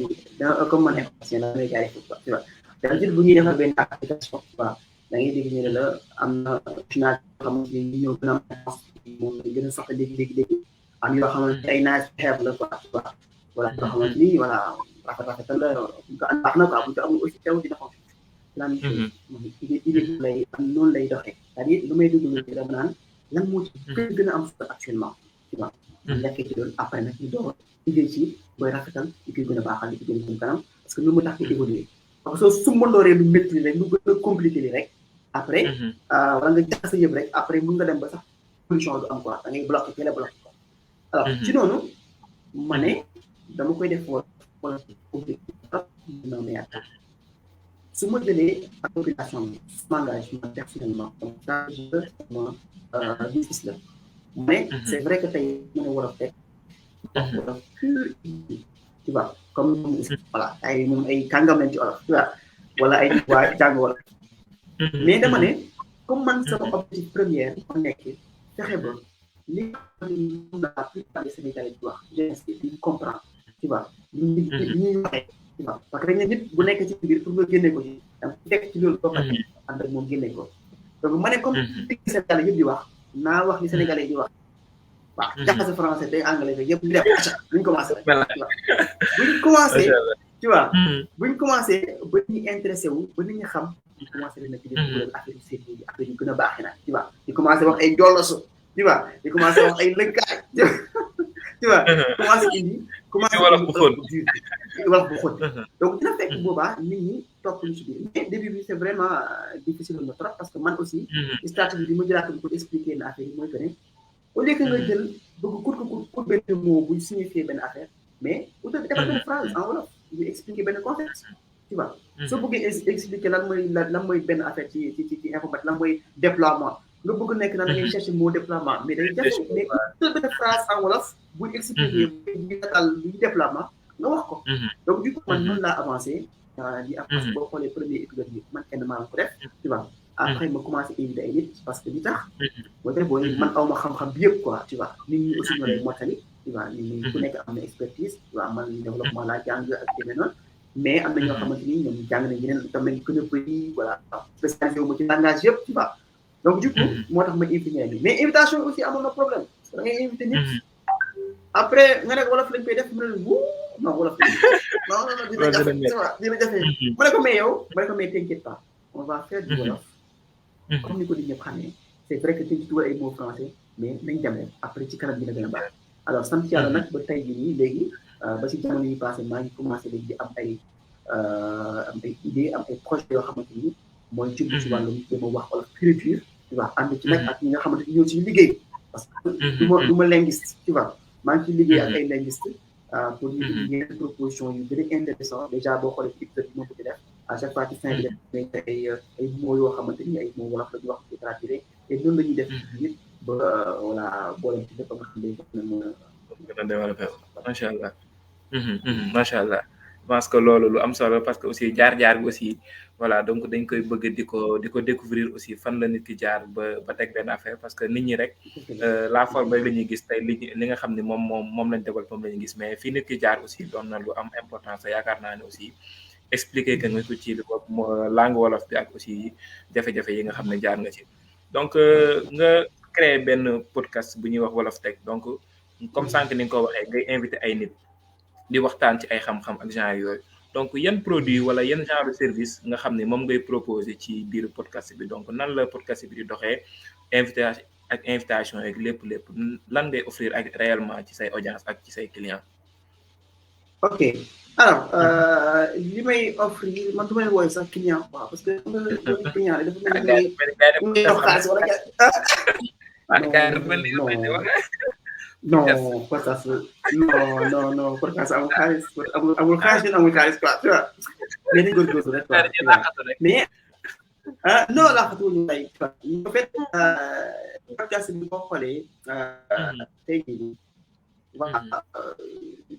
comme man information damay jaay foofu tu vois c'est-à-dire bu ñuy defar benn application waaw da ngay dégg ñu ne la am na final yoo xamante ni ñoo gën a am moom lañ gën a soxla léegi am yoo xamante ay naaj xeeb la quoi tu vois voilà yoo xamante ni voilà rafetal la baax na quoi bu ko amul aussi teew dina xam la même chose idée lay am noonu lay doxee c'est-à-dire lu may dugg ni dama naan lan moo ci gën a am solo actuellement tu vois nekkee ci loolu après nag ñu door liggéey ci booy rafetal li koy gën a baaxal li koy gën a jëm kanam parce que lu mu tax ñu évoluer parce que soo sumbandooree lu métti rek lu gën a compliqué li rek après wala nga jaxase yëpp rek après mun nga dem ba sax solution du am quoi da ngay bloqué fii la bloqué quoi alors ci noonu ma ne dama koy def wala non mais su ma jëlee application bi m'engage man personnellement donc ça je sama gis-gis la mais c'est vrai que tey mën a war a fekk wala pur tu vois comme voilà ay ñoom ay kàngam lañ ci olof tu vois wala ay waa jàng wala mais dama ne comme man sama objectif première ma nekk fexe ba li la plupart des Sénégalais di wax jeunesse bi di comprendre tu vois li ñuy waxee tu vois parce que dañ ne nit bu nekk ci biir pour nga génne ko ci danga fekk ci loolu boo xam ne ànd ak moom génne ko donc ma ne comme li Sénégalais yëpp di wax naa wax li Sénégalais di wax waaw jaxase français day anglais bi yëpp ñu def buñ commencé rek buñ commencé tu vois buñ commencé ba ñu intéressé wu ba nit ñi xam di commencé dina ci def affaire yu sérieux yi affaire yu gën a baaxee nag tu vois di commencé wax ay jollosu tu vois di commencé wax ay lëkkaay tu vois commencé indi commencé wolof bu xóot donc dina fekk boobaa nit ñi topp ñu si biir mais début bi c'est vraiment difficile na trop parce que man aussi stratégie bi ma jëlaat pour expliquer na affaire yi mooy que ne au lieu que nga jël bëgg kur benn mot buy signifier benn affaire mais utal defal benn phrase en wolof ñu expliquer benn contexte tu vois soo bëggee expliquer lan mooy benn affaire ci informatique lan mooy déploiement nga bëgg nekk na ngay chercher mot déploiement mais day jafe mais utal benn phrase en wolof buy expliquer buy natal luy déploiement nga wax ko donc du coup man noonu laa avancé di avancé boo xoolee premier épisode bi man kenn maa ko def tu vois après ma commencé invité ay nit parce que li tax boo def booy man aw ma xam-xam bi yëpp quoi tu vois nit ñi aussi ñoo lay mottali tu vois nit ñi ku nekk am na expertise tu vois man développement laa jàng ak demee noonu mais am na ñoo xamante ni ñoom jàng nañ yeneen tam nañ gën a bëri voilà spécialisé wu ma ci langage yëpp tu vois donc du coup moo tax ma invité ñeneen ñi mais invitation aussi amoon na problème parce que da ngay invité nit après nga ne wolof lañ koy def mu ne wuu non wolof non dina jafe dina jafe ma ne ko mais yow ma ne ko mais t'inquiète pas on va faire du wolof comme ni ko di ñëpp xamee c'est vrai que dañ ci dugal ay mots français mais nañ dem rek après ci kanam dina gën a baax alors sant yàlla nag ba tey jii nii léegi ba si jamono yi passé maa ngi commencé léegi di am ay idée am ay projet yoo xamante ni mooy jublu ci wàllum dama wax wala puriture tu vois ànd ci nag ak ñi nga xamante ni ñoo ci liggéey parce que du ma linguiste tu vois maa ngi ciy liggéey ak ay linguiste pour ñu yenn proposition yu gën a intéressant déjà boo xoolee ci épisode bi ma bëgg def à chaque fois ci fin bi def ay mots yoo xamante ni ay mots wolof la ñu wax ci traduire et noonu la ñuy def nit ba voilà boole ci lépp nga xam ne gën a développé macha allah macha allah je pense que loolu lu am solo parce que aussi jaar-jaar bi aussi voilà donc dañ koy bëgg di ko découvrir aussi fan la nit ki jaar ba teg benn affaire parce que nit ñi rek la forme rek la ñuy gis tey li nga xam ne moom lañ développé moom la ñuy gis mais fii nit ki jaar aussi doon na lu am importance yaakaar naa ne aussi expliquer que nga ko ci li ko langue wolof bi ak aussi jafe-jafe yi nga xam ne jaar nga ci donc nga créer benn podcast bu ñuy wax Wolof Tech donc comme sànq ni nga ko waxee ngay invité ay nit di waxtaan ci ay xam-xam ak genre yooyu donc yan produit wala yan genre service nga xam ne moom ngay proposer ci biir podcast bi donc nan la podcast bi di doxee invitation ak lépp lan ngay offrir ak réellement ci say audience ak ci say clients. ok alors li may offrir man du may woy sax client waaw parce que client la dafa mel ni xaalis wala non podcast non podcast amul xaalis amul xaalis quoi tu vois mais ni góorgóorlu rek quoi mais non laaxatuñu tey en fait podcast bi boo xoolee tey jii voilà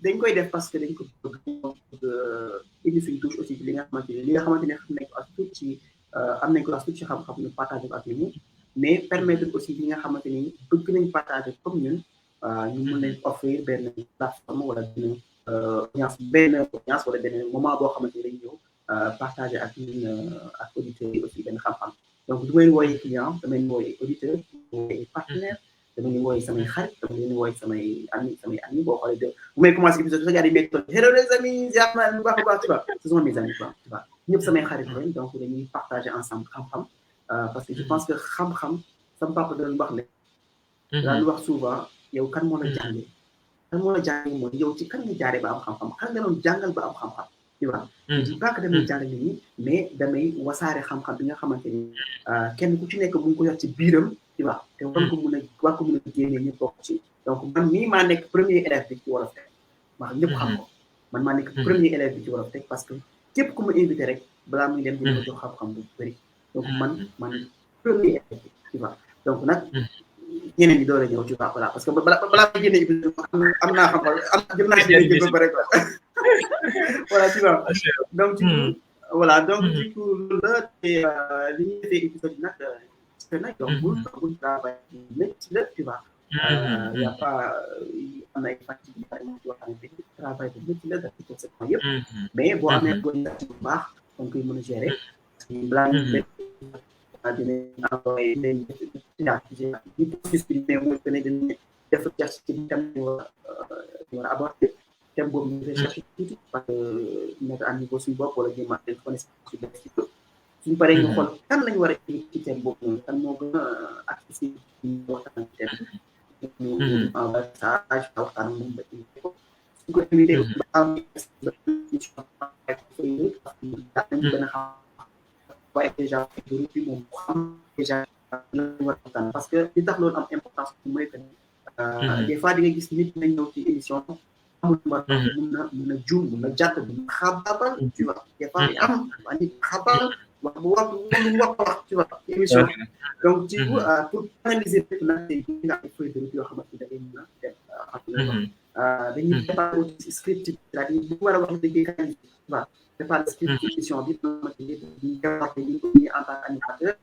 dañ koy def parce que dañ ko bëgg indi suñu touche aussi li nga xamante ne xam nañ ko as tuut ci am nañ ko as tuut ci xam-xam ñu partager ko ak nit ñi mais permettre aussi li nga xamante ni bëgg nañ partager comme ñun ñu mën leen offrir benn plateforme wala benn audience wala benn moment boo xamante ni dañ ñëw partager ak ñun ak auditeurs yi aussi benn xam-xam donc du may wooyee client damay wooyee auditeur wooyee partenaire dama leen wooyee samay xarit dama leen wooyee samay amis boo xoolee bu may commencé épisode sa gars yi métti hello les amis jaar naa bu baax a baax tu vois ce sont mes amis quoi tu vois ñëpp samay xarit lañ donc dañuy partager ensemble xam-xam parce que je pense que xam-xam sama papa doon wax ne daan wax souvent yow kan moo la jàngee mooy yow ci kan nga jaaree ba am xam-xam kan nga doon jàngal ba am xam-xam tu vois je pas que damay jàngal nit ñi mais damay wasaare xam-xam bi nga xamante ni kenn ku ci nekk mu ngi ko yor ci biiram tu vois te war ko mën a génnee ñëpp bokk ci donc man mii maa nekk premier élève bi ci Wolof Tech wax ñëpp xam ko man maa nekk premier élève bi ci Wolof Tech parce que képp ku ma invité rek balaa muy dem dina ma jox xam-xam bu bëri donc man premier tu vois donc nag ñeneen ñi door a ñëw tu vois voilà parce que balaa may génne épisode am naa xam jëm naa si génne ba pare quoi voilà tu vois donc du coup voilà donc du coup loolu la te li ñuy defee épisode yi nag c'est nag yombul travail métti la tu vois y a pas am na ay fàcc yoo xamante ni travail bu métti la daf ci conséquence yëpp mais boo amee organisation bu baax da nga koy mën a gérer balaa ñu dinañ envoyé ñu processus bi mais mooy que ne dañuy def recherche ci thème ñu war a aborder thème boobu ñu recherche tuuti parce que mettre à niveau suñu bopp wala jéem a def connaissance su def ci suñu paree ñu xool kan lañu war a ci thème boobu noonu kan moo gën a accessible ñu waxtaan ci thème ñu envoyé message waxtaan ak moom ba invité ko suñ ko invité ba am benn xam waaye déjà groupe bi moom xam déjà lañu war a waxtaan parce que li tax loolu am importance mooy que des fois di nga gis nit nañ ñëw ci émission amul ma mun na juum mun na jàtt mun na xabaabal tu vois des fois di am waa nit xabaabal wax bu wax tu vois émission donc du coup pour analyser lépp nag tey nga am feuille de route yoo xamante da ngay mën a def dañuy préparer aussi script c'est-à-dire bu war a wax liggéey kan tu vois préparer script émission bi xamante ni ñu départé ñu ko ñu en tant qu'animateur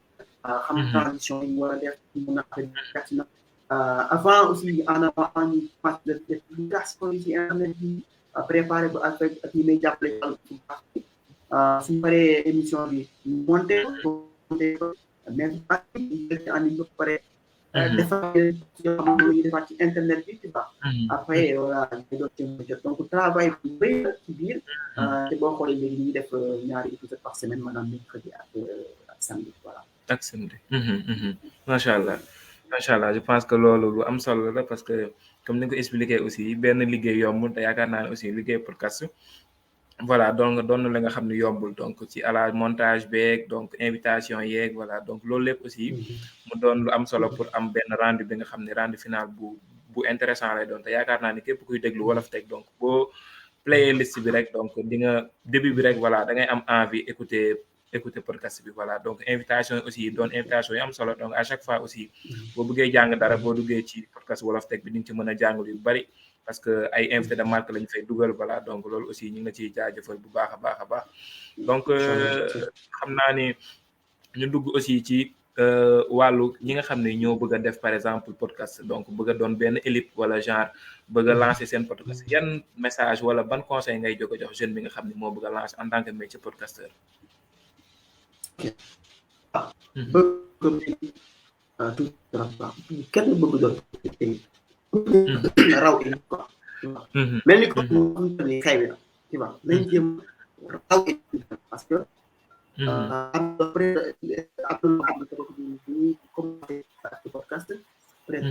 xam transition yi war a def mun a pertinent avant aussi en avant ñu passe de publication yi ci internet bi préparé ba ak ñi may jàppale suñu paree émission bi monté ko même en ligne ba pare defar yoo xam ne ñu defaat ci internet bi tu vois après voilà ñu doon ci jot donc travail bu bëri la ci biir te boo xoolee léegi ñu ngi def ñaari épisode par semaine maanaam mercredi ak samedi voilà ak samedi macha allah je pense que loolu lu am solo la parce que comme ni nga ko expliqué aussi benn liggéey yombul te yaakaar naa ne aussi liggéey podcast voilà donc doon la nga xam ne yombul donc ci à la montage beeg donc invitation yeeg voilà donc loolu lépp aussi mu doon lu am solo pour am benn rendu bi nga xam ne rendu final bu intéressant lay doon te yaakaar naa ni képp kuy déglu Wolof Tech donc boo playlist bi rek donc di nga début bi rek voilà da ngay am envie écouter podcast bi voilà donc invitation aussi doon invitation yu am solo donc à chaque fois aussi boo bëggee jàng dara boo duggee ci podcast Wolof Tech bi di nga ci mën a jàng yu bari parce que ay invité de marque lañu fay dugal voilà donc loolu aussi ñu ngi la ciy jaajëfal bu baax a baax donc xam naa ni ñu dugg aussi ci wàllu ñi nga xam ne ñoo bëgg a def par exemple podcast donc bëgg a doon benn élite wala genre bëgg a lancer seen podcast yan message wala ban conseil ngay jox jeune bi nga xam ne moo bëgg a lancer en tant que métier podcasteur kenn bëgg doon raw quoi mel ni ko ni xëy na tu vois nañ jëm raw parce que après commencé podcast peut-être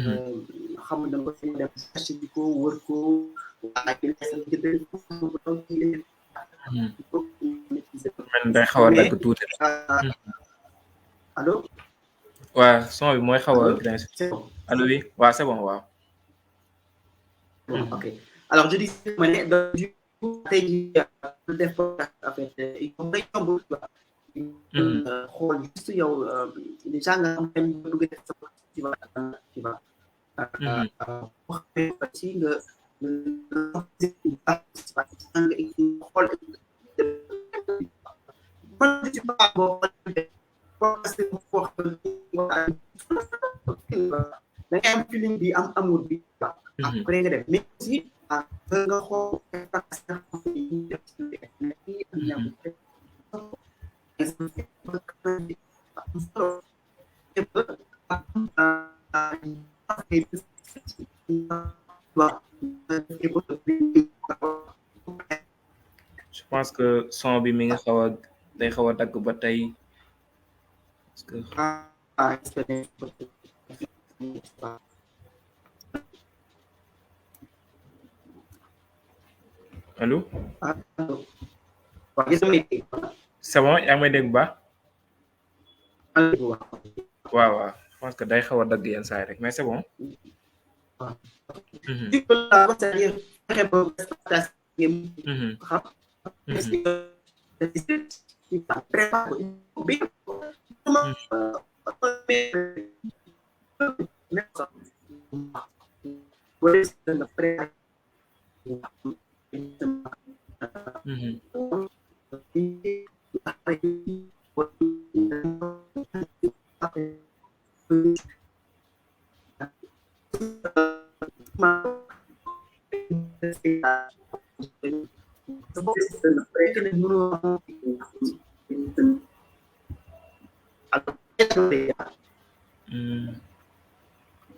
xam na ko fi dem cherche di ko wër ko ak man day xaw a dagg tuuti allo waaw son bi mooy xaw a allo oui waaw c'est bon waaw ok alors je dis donc du coup tey jii def podcast en fait yomb xool juste yow déjà nga am thème nga bëgg def sa tu vas wax ci nga xool man ci baax boo parce que da ngay am feeling bi am amour bi après nga def mais aussi nga xool je pense que son bi mi ngi xaw a day xaw a dagg ba tey parce que allo c'est bon yaa ngi may dégg bu baax waaw je pense que day xaw a dagg yenn saa yi rek mais c'est bon prépare bien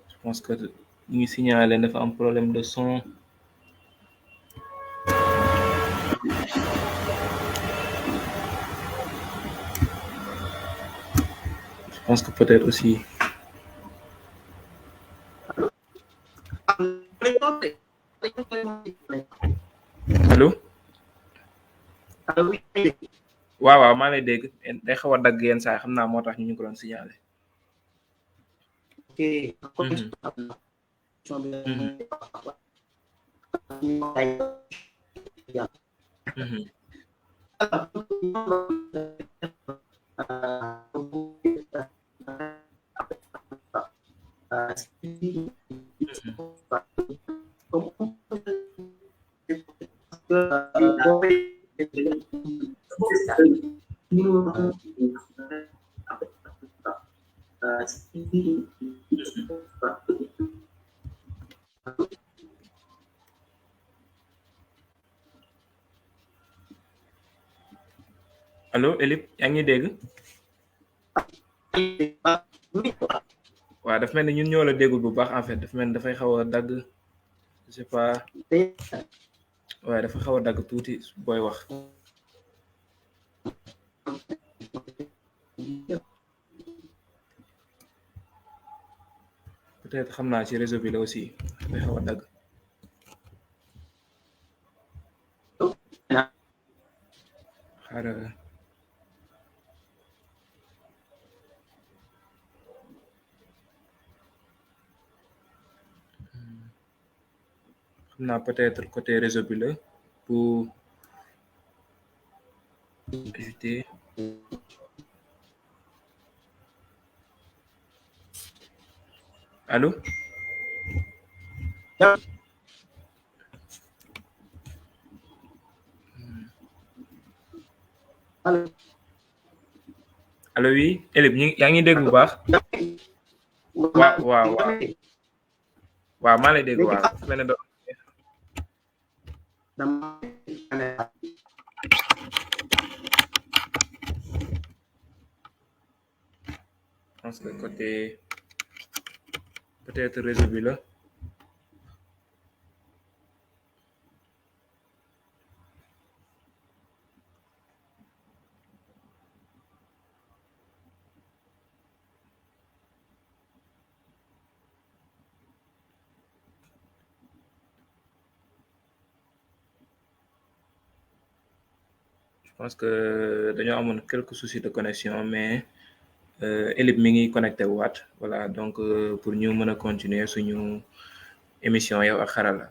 Je pense que ñu signalé dafa am problème de son. Je pense que peut-être aussi. Allô? waaw maa lay dégg day xaw a dagg yenn saa xam naa moo tax ñu ko doon signalé. allo Elip yaa ngi dégg. waaw dafa mel ni ñun ñoo la déggul bu baax en fait dafa mel ni dafay xaw a dagg je sais pas waaye dafa xaw a dagg tuuti booy wax. peut-être xam naa ci réseau bi la aussi dafay xaw a dagg. xaaral. xam naa peut-être côté réseau bi la pour ajouter. Allô? allo oui Elip yaa ngi dégg bu baax. waaw maa lay dégg waaw dafa mel ne doon. je pense que côté peut-être réseau bi la. je pense que dañoo amoon quelques soucis de connexion mais Elip mi ngi connecté waat voilà donc pour ñu mën a continuer suñu émission yow ak xarala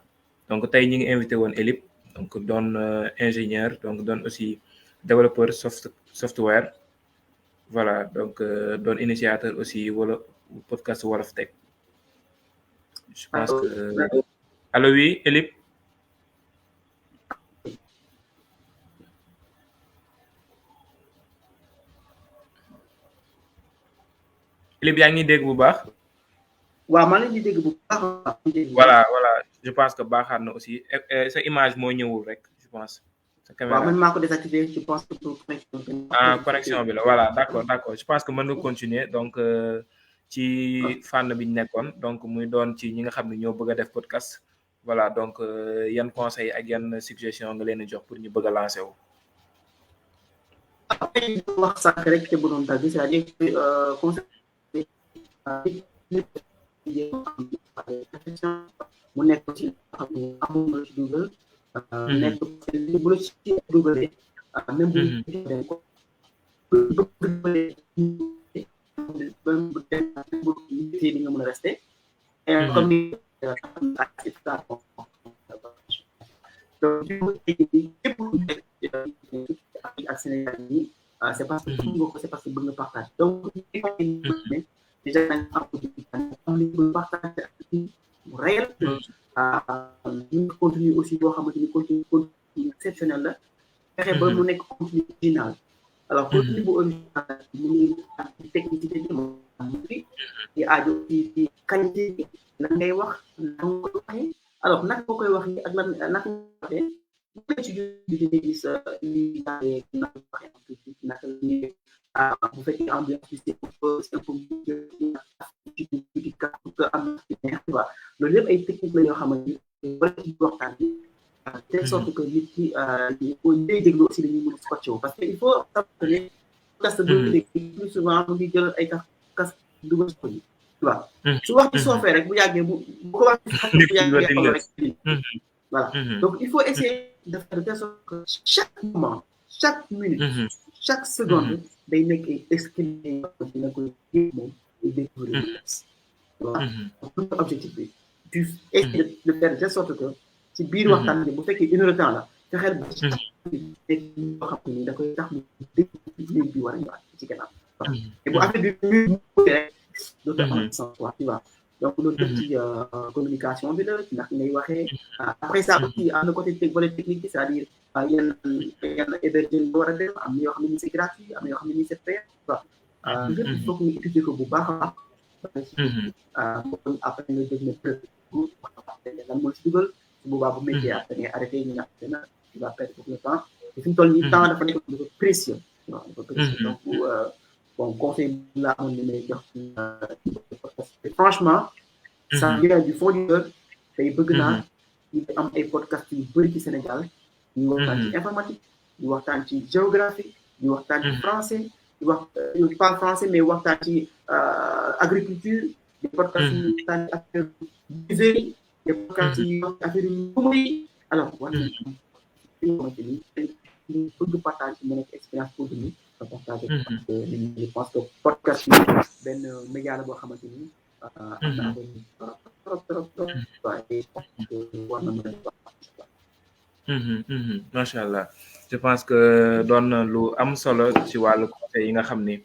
donc tey ñi ngi invité woon Elip donc doon ingénieur donc doon aussi développeur software voilà donc doon initiateur aussi wala podcast Wolof Tech je pense que allo oui Elip. Elip yaa ngi dégg bu baax. waaw maa ngi dégg bu baax. voilà je pense que baaxaat na aussi sa image moo ñëwul rek je pense. sa caméra waaw man maa ko désactivé je pense que pour connexion bi la voilà d'accord je pense que mën nga continuer donc ci fànn bi ñu nekkoon donc muy doon ci ñi nga xam ne ñoo bëgg a def podcast voilà donc yan conseil ak yan suggestion nga leen di jox pour ñu bëgg a lancer wu. wax sànq rek te bu doon dagg c'est-à-dire conseil mu nekk ci amul ci dugal nekk bu la ci dugalee même bu di nga mën a rester comme ni donc ak Sénégal yi c'est parce que bëgg nga ko c'est parce que bëgg nga partage donc déjà nañ am li bëgg partage ak mu réel ñu contenu aussi boo xamante ni contenu exceptionnel la fexe ba mu nekk contenu original alors contenu bu original mu ngi ak technicité bi mu di aajo ci qualité bi lan ngay wax lan nga koy waxee alors naka nga koy waxee ak lan naka nga waxee bu ci bi di gis li naka waxee naka bu fekkee ambiance bi c'est un peu loolu yëpp ay technique la yoo xamante ni wala ci waxtaan bi telle sorte que nit ki ñuy déglu aussi dañuy mën a scotché parce que il faut savoir que casque boobu dégg plus souvent mu ngi jël ay casque dugal ko yi tu vois su wax ci soofee rek bu yàggee bu ko wax bu yàggee xol rek voilà donc il faut essayer de faire de telle sorte que chaque moment chaque minute chaque seconde day nekk ay escalier dina koy moom et découvrir voilà donc objectif bi tu essaies de faire de telle sorte que ci biir waxtaan bi bu fekkee une heure de temps la fexeel ba ci loo xam ni da koy tax mu dégg léegi bi war a ñëwaat ci gannaaw et bu affaire bi mu rek dootu am sens quoi tu vois donc loolu def ci communication bi la ndax ngay waxee après ça aussi am na côté volet technique bi c'est-à-dire yenn hébergement bi war a def am na yoo xam ne ni c'est gratuit am na yoo xam ne ni c'est payant quoi lépp il faut que ñu utiliser ko bu baax a baax après nga dégg ne lan moo ci dugal su boobaa bu métier après nga arrêté ñu ñàkk na tu vas perdre beaucoup de temps te fi mu toll nii temps dafa nekk dafa précieux waaw dafa précieux donc bon conseil bi laa amoon ni may jox franchement ça vient du fond du cœur tey bëgg naa ñu am ay podcast yu bëri ci Sénégal ñu waxtaan ci informatique ñu waxtaan ci géographie ñu waxtaan ci français ñu wax ñu parle français mais waxtaan ci agriculture des podcasts yu waxtaan ci affaire musée des podcasts yu wax affaire yu alors war nañ am yoo xamante ni ñu bëgg partage mu nekk expérience pour nous partager parce que je pense que podcast yi benn média la boo xamante ni am na trop war na mën a macha allah je pense que doon na lu am solo ci wàllu conseil yi nga xam ni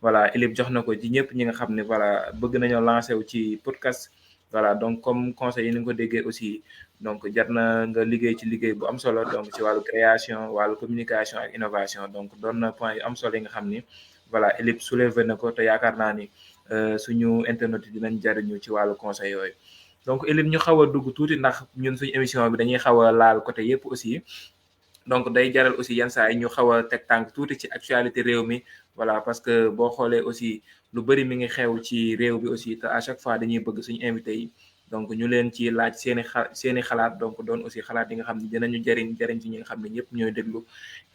voilà Elib jox na ko ci ñëpp ñi nga xam ne voilà bëgg nañoo lancer wu ci podcast voilà donc comme conseil yi ni nga ko déggee aussi donc jar na nga liggéey ci liggéey bu am solo donc ci wàllu création wàllu communication ak innovation donc doon na point yu am solo yi nga xam ni voilà Elib soulevé na ko te yaakaar naa ni suñu internet yi dinañ jariñu ci wàllu conseil yooyu donc Elib ñu xaw a dugg tuuti ndax ñun suñu émission bi dañuy xaw a laal côté yëpp aussi donc day jaral aussi yenn saa yi ñu xaw a teg tànk tuuti ci actualité réew mi voilà parce que boo xoolee aussi lu bëri mi ngi xew ci réew bi aussi te à chaque fois dañuy bëgg suñu invité yi donc ñu leen ci laaj seeni xalaat donc doon aussi xalaat yi nga xam ne dinañu jariñ ci ñi nga xam ne ñëpp ñooy déglu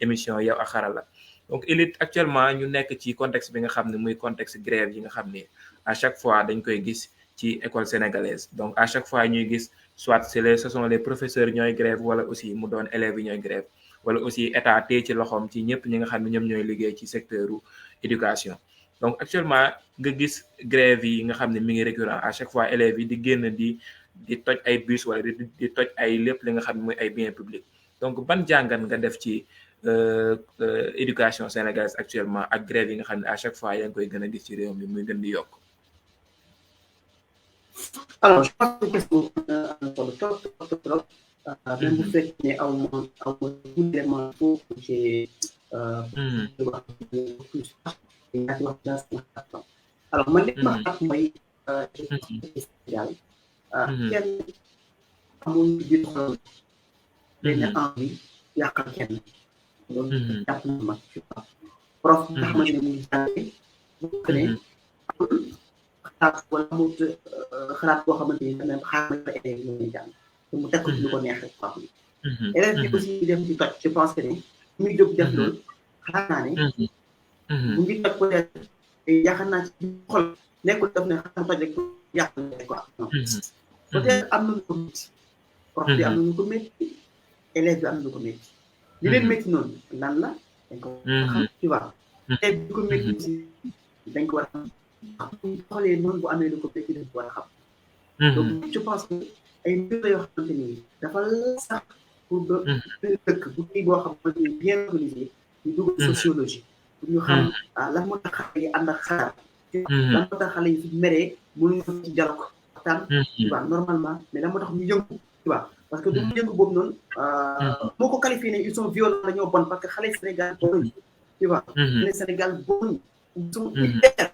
émission Yow ak Xarala donc Elib actuellement ñu nekk ci contexte bi nga xam ne muy contexte grève yi nga xam ne à chaque fois dañ koy gis ci école sénégalaise donc à chaque fois ñuy gis soit ce sont les professeurs ñooy grève wala aussi mu doon élèves yi ñooy grève wala aussi état tey ci loxoom ci ñëpp ñi nga xam ne ñoom ñooy liggéey ci secteur éducation donc actuellement nga gis grève yi nga xam ne mi ngi récurrent à chaque fois élèves yi di génn di toj ay bus wala di toj ay lépp li nga xam ne mooy ay biens publics donc ban jàngat nga def ci éducation sénégalaise actuellement ak grève yi nga xam ne à chaque fois yaa ngi koy gën a gis ci réew mi muy gën di yokk. alors je pense que question solo trop même bu fekkee ne aw ma élément foofu ci alors man li ma xam mooy Sénégal kenn amul biir xol benn envie yàqal kenn loolu jàpp na ma prof nga xamante ne mu ngi jàngee bu ne xalaat wala amul xalaat boo xamante ni même xaaral ma élèves yi ñuy jàng te mu teg ko ci lu ko neex rek prof bi élèves bi aussi dem ci toj je pense que ne muy jóg def loolu xalaat naa ne mu ngi toj peut-être yaakaar naa ci xol nekkul def ne xaaral toj rek yàq na quoi peut-être am na lu ko métti prof bi am na lu ko métti élèves bi am na lu ko métti li leen métti noonu lan la dañ ko xam tu vois élèves bi ko métti aussi dañ ko war a xam xoolee noonu bu amee lu ko métti dañ ko war a xam donc je pense que ay mbir la yoo xamante ni dafa sax pour dëkk bu kii boo xamante ni bien organisé ñu dugg sociologie pour ñu xam lan moo tax xale yi ànd ak xaar lan moo tax xale yi fi meree mënuñu ko ci dialogue waxtaan tu vois normalement mais lan moo tax ñu yëngu tu vois parce que du yëngu boobu noonu moo ko qualifié ne ils sont violents dañoo bon parce que xale Sénégal bonuñ tu vois xale Sénégal bonuñ ils sont hyper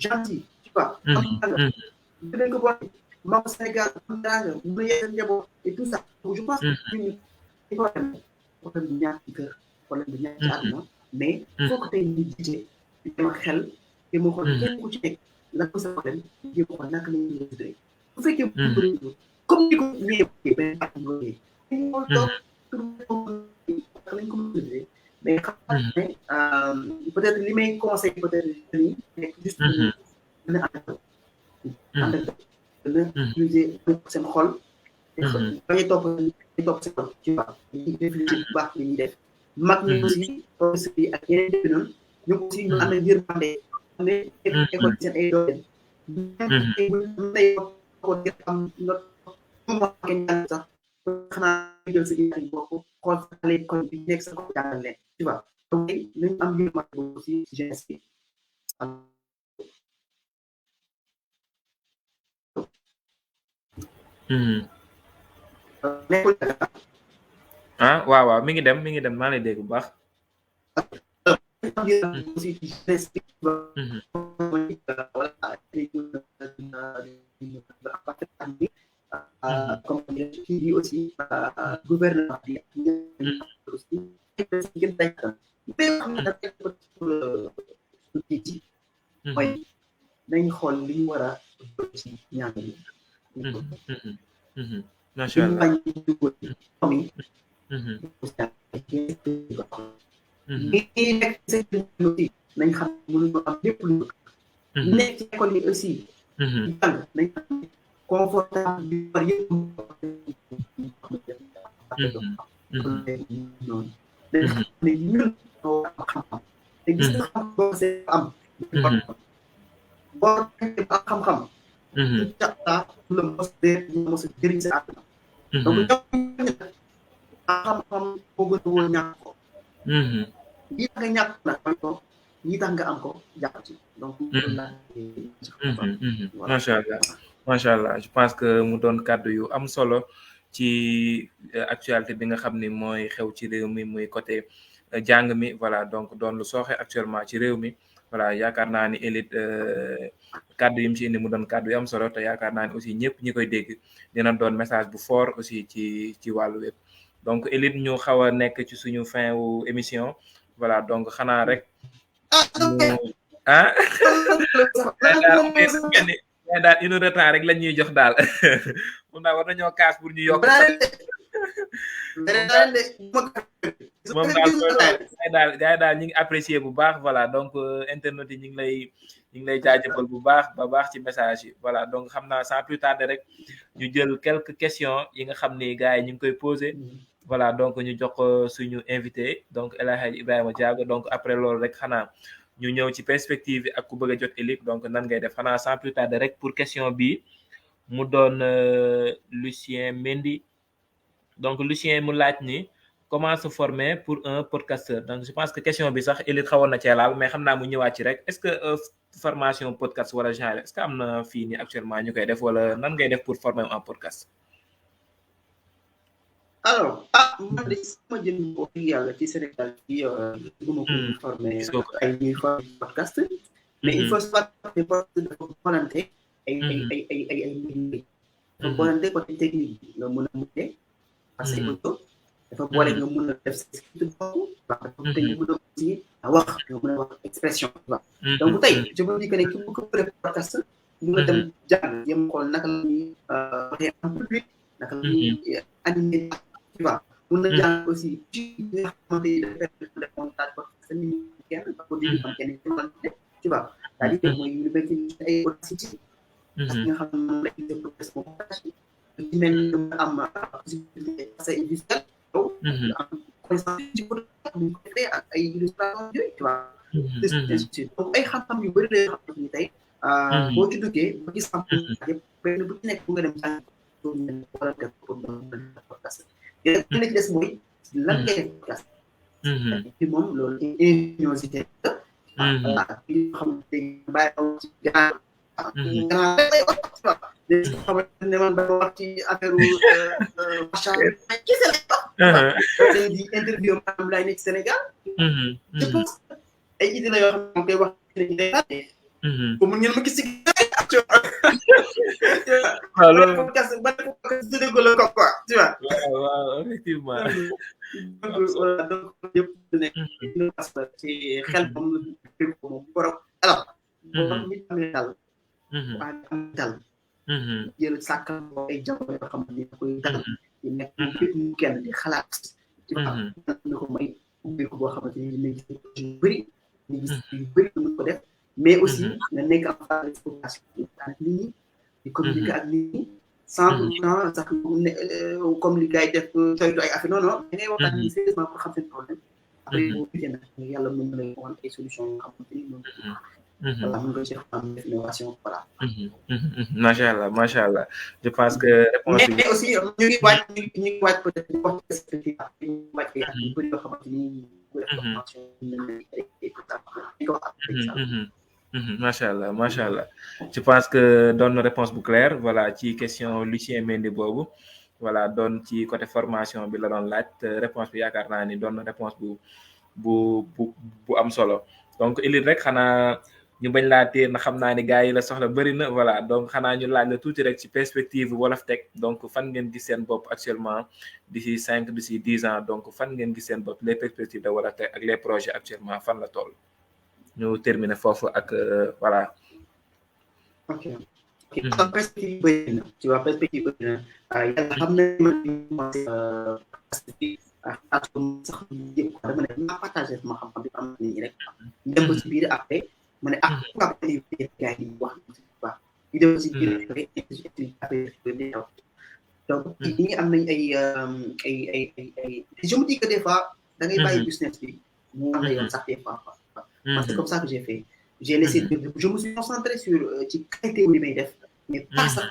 gentils tu vois am nga dinañ ko bon maam Sénégal am danga mën a yee njaboot et tout ça donc je pense que ñun problème du ñaar ci kër problème du ñaar ci àdduna mais il faut que tey ñu jiite dama xel te moo ko kenn ku ci nekk la ko sa problème jéem ko naka la ñuy résoudre bu fekkee comme ni ko ñëwee benn at yooyu ñu toog pour lañ ko résoudre mais xam ne peut-être li may conseil peut-être nii nekk juste dina ànd dina utiliser seen xol bañuy topp seen xol ci baax ñu réfléchir bu baax li ñuy def mag ñi aussi professeurs yi ak yeneen defi noonu ñu aussi ñu am na yërmande ne école seen ay doole ko am nga kenn jàng sax xanaa jël sa image bopp xool xale kon bi nekk sa ko jàngal leen tu vois donc nañu am yërmande boobu aussi si jeunesse bi waaw waaw mi ngi dem maa lay dégg bu baax aussi jeunesse bi comme kii aussi gouvernement bi aussi gën dañ mooy nañ xool li ñu war a ci ñaan yi macha allah nañ xam mënuñu am lépp lu nekk ci école yi aussi jàng nañ confortable bi war yëpp noonu dañ xam ne ñun ñoo am xam-xam te gis nga xam boo see am boo am xam-xam jàppa la mos a jëriñ sa àdduna donc xam-xam boo gën a woon ñàkk ko lii tax nga ñàkk nag ko lii tax nga am ko jàpp ci donc macha allah je pense que mu doon kàddu yu am solo ci actualité bi nga xam ni mooy xew ci réew mi muy côté jàng mi voilà donc doon lu sooxe actuellement ci réew mi voilà yaakaar naa ni Elite kàddu yi mu ci indi mu doon kàddu yu am solo te yaakaar naa ni aussi ñëpp ñi koy dégg dina doon message bu fort aussi ci wàllu wépp donc Elite ñu xaw a nekk ci suñu fin wu émission voilà donc xanaa rek mais daal une heure de temps rek lañ ñuy jox daal mun naa war nañoo kaas pour ñu yokk moom daal gars yi daal ñu ngi apprécier bu baax voilà donc internet yi ñu ngi lay jaajëfal bu baax ci message yi voilà donc xam naa sans plus tarder rek ñu jël quelques questions yi nga xam ni gars yi ñu ngi koy poser voilà donc ñu jox ko suñu invité donc El Hadji Ibrahima Diago donc après loolu rek xanaa ñu ñëw ci perspective yi ak ku bëgg a jot Elite donc nan ngay def xanaa sans plus tarder rek pour question bi mu doon Lucien Mendy donc Lucien mu laaj ni comment se former pour un podcasteur donc je pense que question bi sax Elite xawoon na cee laal mais xam naa mu ñëwaat ci rek est-ce que formation podcast wala genre est-ce que am na fii nii actuellement ñu koy def wala nan ngay def pour former un podcast. alors man de sama jën wax yàlla ci Sénégal fii bëgguma ko former ay ñuy former podcast mais il faut soit des postes dafa volonté ay mbir dafa volonté côté technique nga mën a mute parce que dafa boole nga mën a def sa script boobu dafa tey nga mën a aussi wax nga mën a wax expression waaw donc tey je me dis que ne ki bu ko bëre podcast ñu nga dem jàng yem xool naka la ñuy waxee en public naka la ñuy animer tu vois mën na jàng aussi ci nga xamante ni dafa montage parce que ni kenn parce que di am kenn tu vois c'est-à-dire mooy ñu bëgg ay audacity parce que nga xam ne moom la ñu def pour montage ci mel ni am possibilité parce que visuel yow am connaissance ci ko ñu ko defee ak ay illustration yooyu tu vois donc ay xam-xam yu bëri la yoo xam ne tey boo ci duggee ba gis xam yëpp benn bu ci nekk bu nga dem jàng wala def pour podcast léegi li ci des mooy lan ngay def podcast ci moom loolu ingéniosité voilà yoo xamante ni bàyyi ci grand xamante ne man ba wax ci affaire machin kese lay wax dañ di interview maanaam laay nekk Sénégal je pense ay idée la yoo xam ne moom koy wax ko mun ngeen ma gis ci waaw effectivement donc yëpp nekk ci xel moom moom borom alors boo nit amee dal waa am dal jël sàkkal ko ay jamono yoo xam ne koy dal di nekk mu kenn di xalaat ci na ko may ubbeeku boo xamante ni dina gis yu bëri ñu gis yu bëri mën ko def mais aussi nga nekk en phase d'exploration ak nit ñi di communiquer ak nit ñi sans pourtant sax comme li gars yi def coytu ay affaire non non da ngay waxtaan ni sérieusement pour xam seen problème après boo gisee nag yàlla mën na lay wan ay solution yoo xamante ni moom voilà mën nga ci xam def innovation voilà macha allah je pense que réponse mais aussi ñu ngi waaj peut-être di wax perspective ñu wàcc ak yu bëri yoo xamante ni formation macha allah je pense que doon na réponse bu claire voilà ci question Lucien Mendy boobu voilà doon ci côté formation bi la doon laaj réponse bi yaakaar naa ni doon na réponse bu am solo donc Ilit rek xanaa ñu bañ laa téer na xam naa ni gars yi la soxla bëri na voilà donc xanaa ñu laaj la tuuti rek ci perspective Wolof Tech donc fan ngeen gis seen bopp actuellement d'ici 5 d'ici 10 ans donc fan ngeen gis seen bopp les perspectives de Wolof Tech ak les projets actuellement fan la toll ñu terminer foofu ak voilà. ok perspective bëri na tu vois perspective bëri na yàlla xam na man sax yëpp dama ne ma partagé sama xam-xam bi am nit ñi rek dem ba ci biir après ma ne pourquoi pas les gars yi wax baax ñu dem ci biir donc ñi am nañ ay je me dis que des fois da ngay bàyyi business bi mu am na yoon sax des fois parce que c'est comme ça que j'ai fait j'ai laissé je me suis concentré sur ci qualité li may def mais pas ça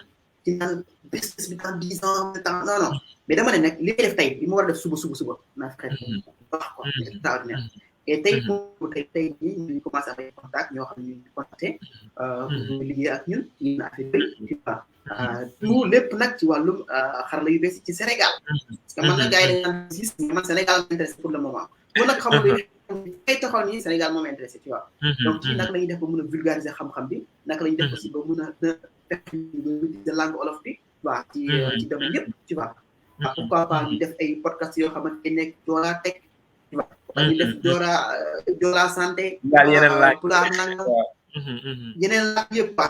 ci naan business bi dans 10 ans non mais dama ne nag li may def tey li ma war a def suba naa fexe baax quoi extraordinaire et tey pour tey jii ñu ngi commencé avec contact ñoo xam ne ñu ngi contacté pour liggéey ak ñun yéen affaire bi tout lépp nag ci wàllum xarala yu bees ci Sénégal parce que man nag gars yi dañ naan gis man Sénégal m'intéresse pour le moment mun nag xamul kay taxaw nii Sénégal moo m'intéressé tu vois donc ci naka la ñuy def ba mën a vulgariser xam-xam bi naka la ñuy def aussi ba mën a fekk de langue olof bi waaw ci domaine yëpp tu vois pourquoi pas ñu def ay podcast yoo xamante ne nekk Joola Tech tu vois ñu def Joola santé pulaar nanga yeneen laaj yëpp quoi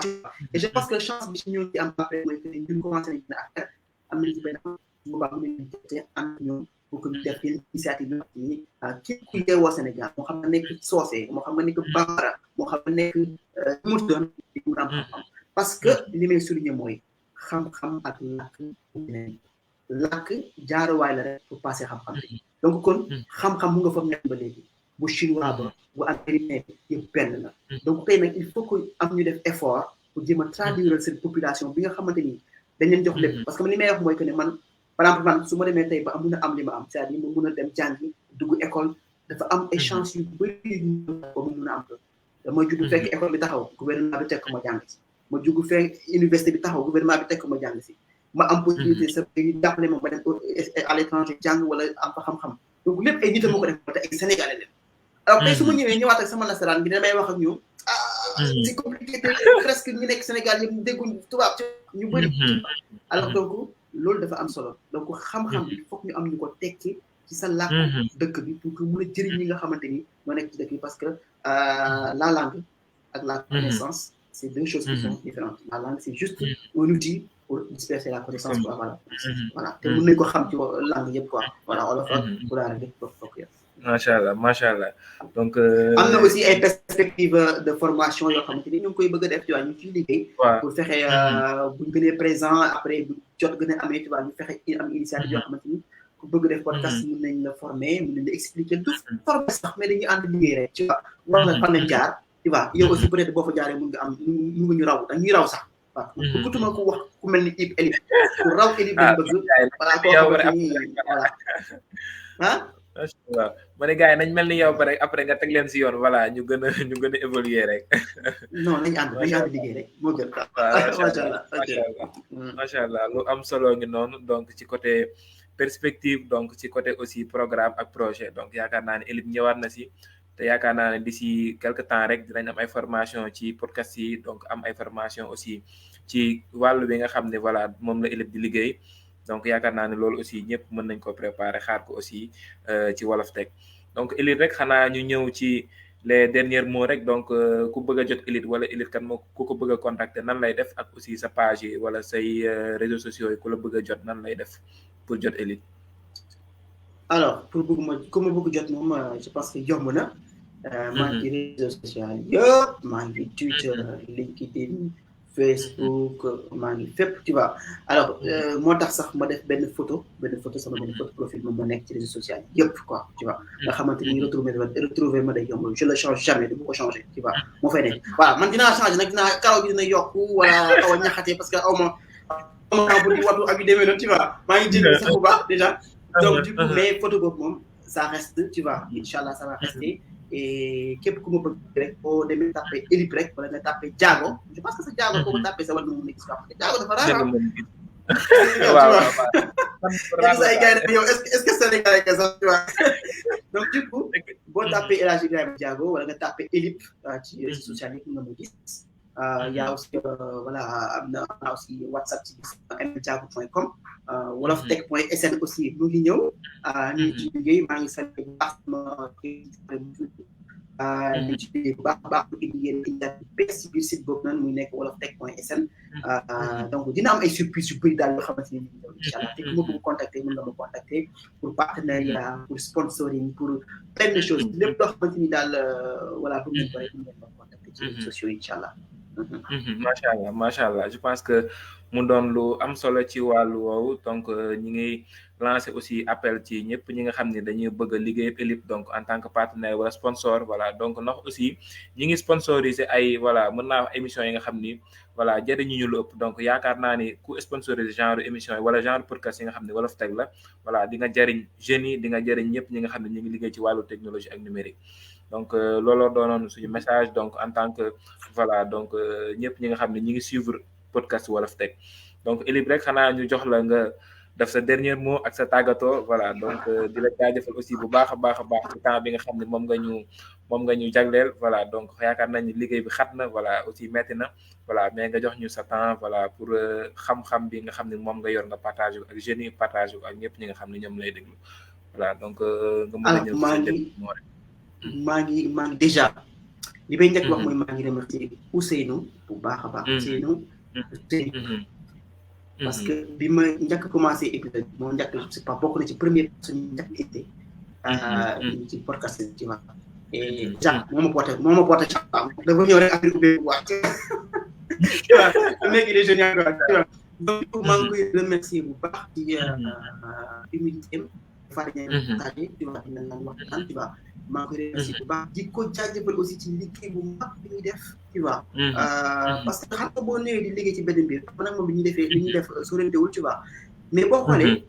et je pense que chance bi si ñëw ci am après mooy que ñun commencé nañ affaire am nañ ci benn boobaa mën nañu jotee ànd ñoom pour que ñu def initiative yi képp ku yeewoo Sénégal moo xam ne nekk soose moo xam ne nekk bambara moo xam ne nekk mu doon di mu am xam-xam parce que li may souligner mooy xam-xam ak làkk jaaruwaay la rek pour passer xam-xam bi donc kon xam-xam mu nga fa nekk ba léegi bu chinois ba bu américain yëpp benn la donc tey nag il faut que am ñu def effort pour jéem a traduire cette population bi nga xamante ni dañ leen jox lépp parce que li may wax mooy que ne man par exemple man su ma demee tey ba mun a am li ma am c'est-à-dire ma mun a dem jàngi dugg école dafa am ay chance yu bëri ba mu mun a am ko dama jugg fekk école bi taxaw gouvernement bi teg ko ma jàng si ma jugg fekk université bi taxaw gouvernement bi teg ko ma jàng si ma am possibilité sa jàppale ma ba dem à l'étranger jàng wala am fa xam-xam donc lépp ay nit a ma ko def te ay sénégalais leen alors tey su ma ñëwee ñëwaat ak sama nasaraan bi damay wax ak ñoom c'est compliqué presque ñu nekk Sénégal yëpp dégguñ tubaab ñu bëri alors donc loolu dafa am solo donc xam-xam bi foog ñu am ñu ko tekki ci sa làkk dëkk bi pour que mën a jëriñ ñi nga xamante ni moo nekk ci dëkk bi parce que la langue ak la connaissance c'est deux choses qui sont différentes la langue c'est juste un outil pour disperser la connaissance quoi voilà te mën nañ ko xam ci langue yëpp quoi voilà wala fa pour daal rek toog yëpp macha allah donc am na aussi ay perspectives de formation yoo xamante ni ñu ngi koy bëgg a def tu vois ñu ciy liggéey pour fexe buñ gënee présent après bu jot gën a amee tu vois ñu fexe am initiative yoo xamante ni ku bëgg def podcast mën nañ la former mën nañ la expliquer du former sax mais dañuy ànd liggéey rek tu vois wax la fan lañ jaar tu vois yow aussi peut-être boo fa jaaree mën nga am ñu nga ñu raw dañuy raw sax waaw bëggatuma ku wax ku mel ni Elif ku raw Elif lañ bëgg voilà koo xamante ni voilà macha allah ma ne gars yi nañ mel ni yow ba rek après nga teg leen si yoon voilà ñu gën a évoluer rek. non nañ ànd macha allah liggéey rek moo gën quoi. waaw macha allah ok macha allah macha allah lu am solo ngi noonu donc ci côté perspective donc ci côté aussi programme ak projet donc yaakaar naa ne Elib ñëwaat na si te yaakaar naa ne d'ici quelque temps rek dinañ am ay formation ci podcast yi donc am ay formation aussi ci wàllu bi nga xam ne voilà moom la Elib di liggéey donc yaakaar naa ne loolu aussi ñëpp mën nañ ko préparer xaar ko aussi ci Wolof Tech donc Elib rek xanaa ñu ñëw ci les derniers mots rek donc ku bëgg a jot Elite wala Elite kan moo ku ko bëgg a contacter nan lay def ak aussi sa page yi wala say réseaux sociaux yi ku la bëgg a jot nan lay def pour jot Elite. alors pour bëgg ma ku ma bëgg jot moom je pense que yomb na. maa ngi réseaux sociaux yëpp maa ngi Twitter LinkedIn Facebook maa ngi fépp tu vois alors moo tax sax ma def benn photo sama benn photo profil moom ma nekk ci réseaux sociaux yëpp quoi tu vois nga xamante ni retrouver ma day yomb je le change jamais du ma ko changer tu vois moo fay nekk voilà man dinaa changer nag dinaa karaw gi dina yokku wala aw a ñaxatee parce que aw ma bu di watu ak yu demee noonu tu vois maa ngi jël sax bu baax déjà donc du coup mais photo boobu moom ça reste tu vois inchallah ça va rester et képp ku ma bëgg rek boo demee tapé Elib rek wala nga tapé Diago je pense que sa Diago boo ko tapé sa war na mun a gis quoi Diago dafa raar waaw ay gars yow est-ce que Sénégalais que sax tu vois donc du coup boo tapé El Hadji Ibrahima Diago wala nga tapé Elib ci réseaux sociaux yi nga ma gis y a aussi voilà am na aussi WhatsApp ci mdiago.com woloftech.sn aussi mu ngi ñëw ñu ci liggéey maa ngi sant bu baax sama ñu ci liggéey bu baax baax indi yéen indi ci biir site boobu noonu muy nekk woloftech.sn donc dina am ay surprise yu bëri daal yoo xamante ni ñu incha allah te ku ma bëgg contacter mën nga ma contacter pour partenariat pour sponsoring pour plein de choses lépp loo xamante ni daal voilà pour ngeen ko rek ngeen ma contacter ci réseaux sociaux incha allah. macha allah je pense que mu doon lu am solo ci wàllu woowu donc ñi ngi lancer aussi appel ci ñëpp ñi nga xam ne dañuy bëgg a liggéey Elib donc en tant que partenaire wala sponsor voilà donc ndax aussi ñi ngi sponsoriser ay voilà mën naa wax émission yi nga xam ni voilà jëriñu ñu lu ëpp donc yaakaar naa ni ku sponsoriser genre émission yi wala genre podcast yi nga xam ne Wolof Tech la voilà di nga jëriñ jeunes yi di nga jëriñ ñëpp ñi nga xam ne ñu ngi liggéey ci wàllu technologie ak numérique donc looloo doonoon suñu message donc en tant que voilà donc ñëpp ñi nga xam ne ñi ngi suivre podcast Wolof Tech donc Elib rek xanaa ñu jox la nga def sa dernier mot ak sa tàggatoo voilà donc di la jaajëfal aussi bu baax a baax ci temps bi nga xam ne moom nga ñu jagleel voilà donc yaakaar nañ ni liggéey bi xat na voilà aussi metti na voilà mais nga jox ñu sa temps voilà pour xam-xam bi nga xam ne moom nga yor nga partage ak jeunes yi partage ak ñëpp ñi nga xam ne ñoom lay déglu voilà donc nga mën a ñëw sa dernier mot rek maa ngi déjà li may njëkk wax mooy maa ngi remercier Ousseynou bu baax a baax Ousseynou parce que bi ma njëkk commencé épisode moo njëkk je sais pas bokk na ci première suñu njëkk été ci podcast ci wax et déjà moo ma porté dafa ñëw rek affaire ubbeeku waat tu vois mec il est génial quoi tu vois donc maa ngi koy remercier bu baax ci humilité partagé tu vois dina naan waxtaan tu vois maa ngi koy remercier bu baax di ko jaajëfal aussi ci liggéey bu mag bi ñuy def tu vois parce que xam nga boo ñëwee di liggéey ci benn mbir man ak moom bi ñuy def sorantewul tu vois mais boo xoolee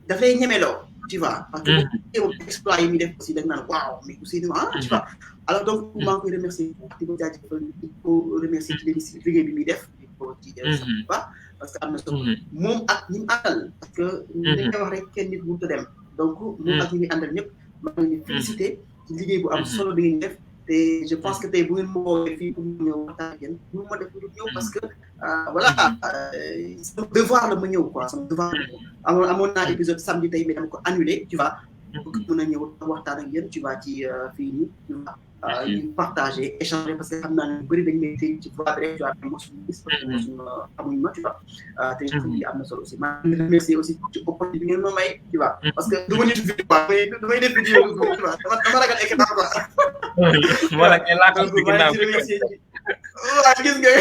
daf lay ñemeloo tu vois parce que boo exploit yi muy def aussi da nga naan waaw mais aussi tu vois alors donc maa ngi koy remercier di ko jaajëfal di ko remercier ci liggéey bi muy def di ko ci sax bu baax parce que am na solo moom ak ñi mu àndal parce que dañ koy wax rek kenn nit mënut a dem donc moom ak ñi muy àndal ñëpp maa ngi leen di féliciter ci liggéey bu am solo bi ngeen def te je pense que tey bu ngeen ma woowee fii pour ñëw waxtaan ak yéen bu ma def lu ñëw parce que voilà sama devoir la ma ñëw quoi sama devoir la amoon naa épisode samedi tey mais dama ko annulé tu vois pour mën a ñëw waxtaan ak yéen tu vois ci fii nii ñu partager échanger parce que xam naa ne bëri dañu may téye ci voie bi rek tu vois mosuñu gis parce que mosuñu amuñu ma tu vois te lii am na solo aussi maa ngi remercier aussi ci opportunité bi ngeen ma may tu vois parce que du ma nit vidéo quoi mais damay def vidéo tu vois dama ragal écran quoi moo la ngay laatal ci ginnaaw waaw gis nga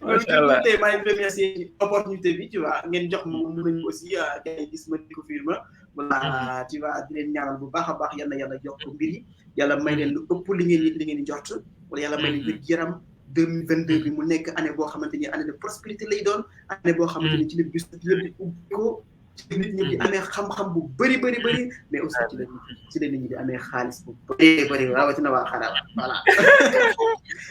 macha allah tey maa ngi remercier ci opportunité bi tu vois ngeen jox ma mun nañu aussi gars gis ma découvrir ma voilà tu vois di leen ñaanal bu baax a baax yal na yàlla jox ko mbir yi yàlla may leen lu ëpp li ngeen di jot wala yàlla may leen wér yaram 2022 bi mu nekk année boo xamante ni année de prospérité lay doon année boo xamante ni ci la gis lépp ubbi ko nit ñi di amee xam-xam bu bëri mais aussi ci la nit ñi di amee xaalis bu bëri rawatina waa Xarala voilà.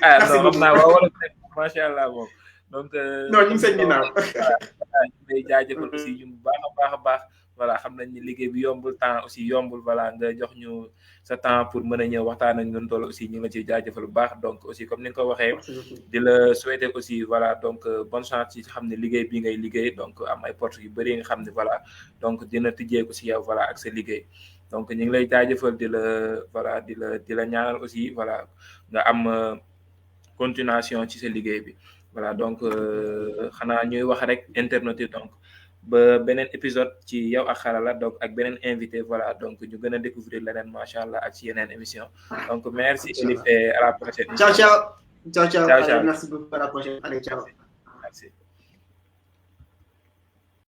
ah non xam naa waa wala macha allah moom donc. non ñu ngi seen ginnaaw. ñu lay jaajëfal aussi ñun bu baax a baax voilà xam nañ ni liggéey bi yombul temps aussi yombul voilà nga jox ñu sa temps pour mën a ñëw waxtaan ak ñun tool aussi ñu ngi la ciy jaajëfal bu baax donc aussi comme ni nga ko waxee di la souhaiter aussi voilà donc bonne chance ci xam ne liggéey bi ngay liggéey donc am ay portes yu bëri nga xam ne voilà donc dina tijjeeku si yow voilà ak sa liggéey donc ñu ngi lay jaajëfal di la voilà di la ñaanal aussi voilà nga am continuation ci sa liggéey bi voilà donc xanaa ñuy wax rek internet yi donc ba beneen épisode ci yow ak Xarala donc ak beneen invité voilà donc ñu gën a découvrir leneen macha allah ak ci yeneen émission donc merci Elif et à la prochaine. Ciao. Merci beaucoup, à la prochaine. Allez, ciao. Merci.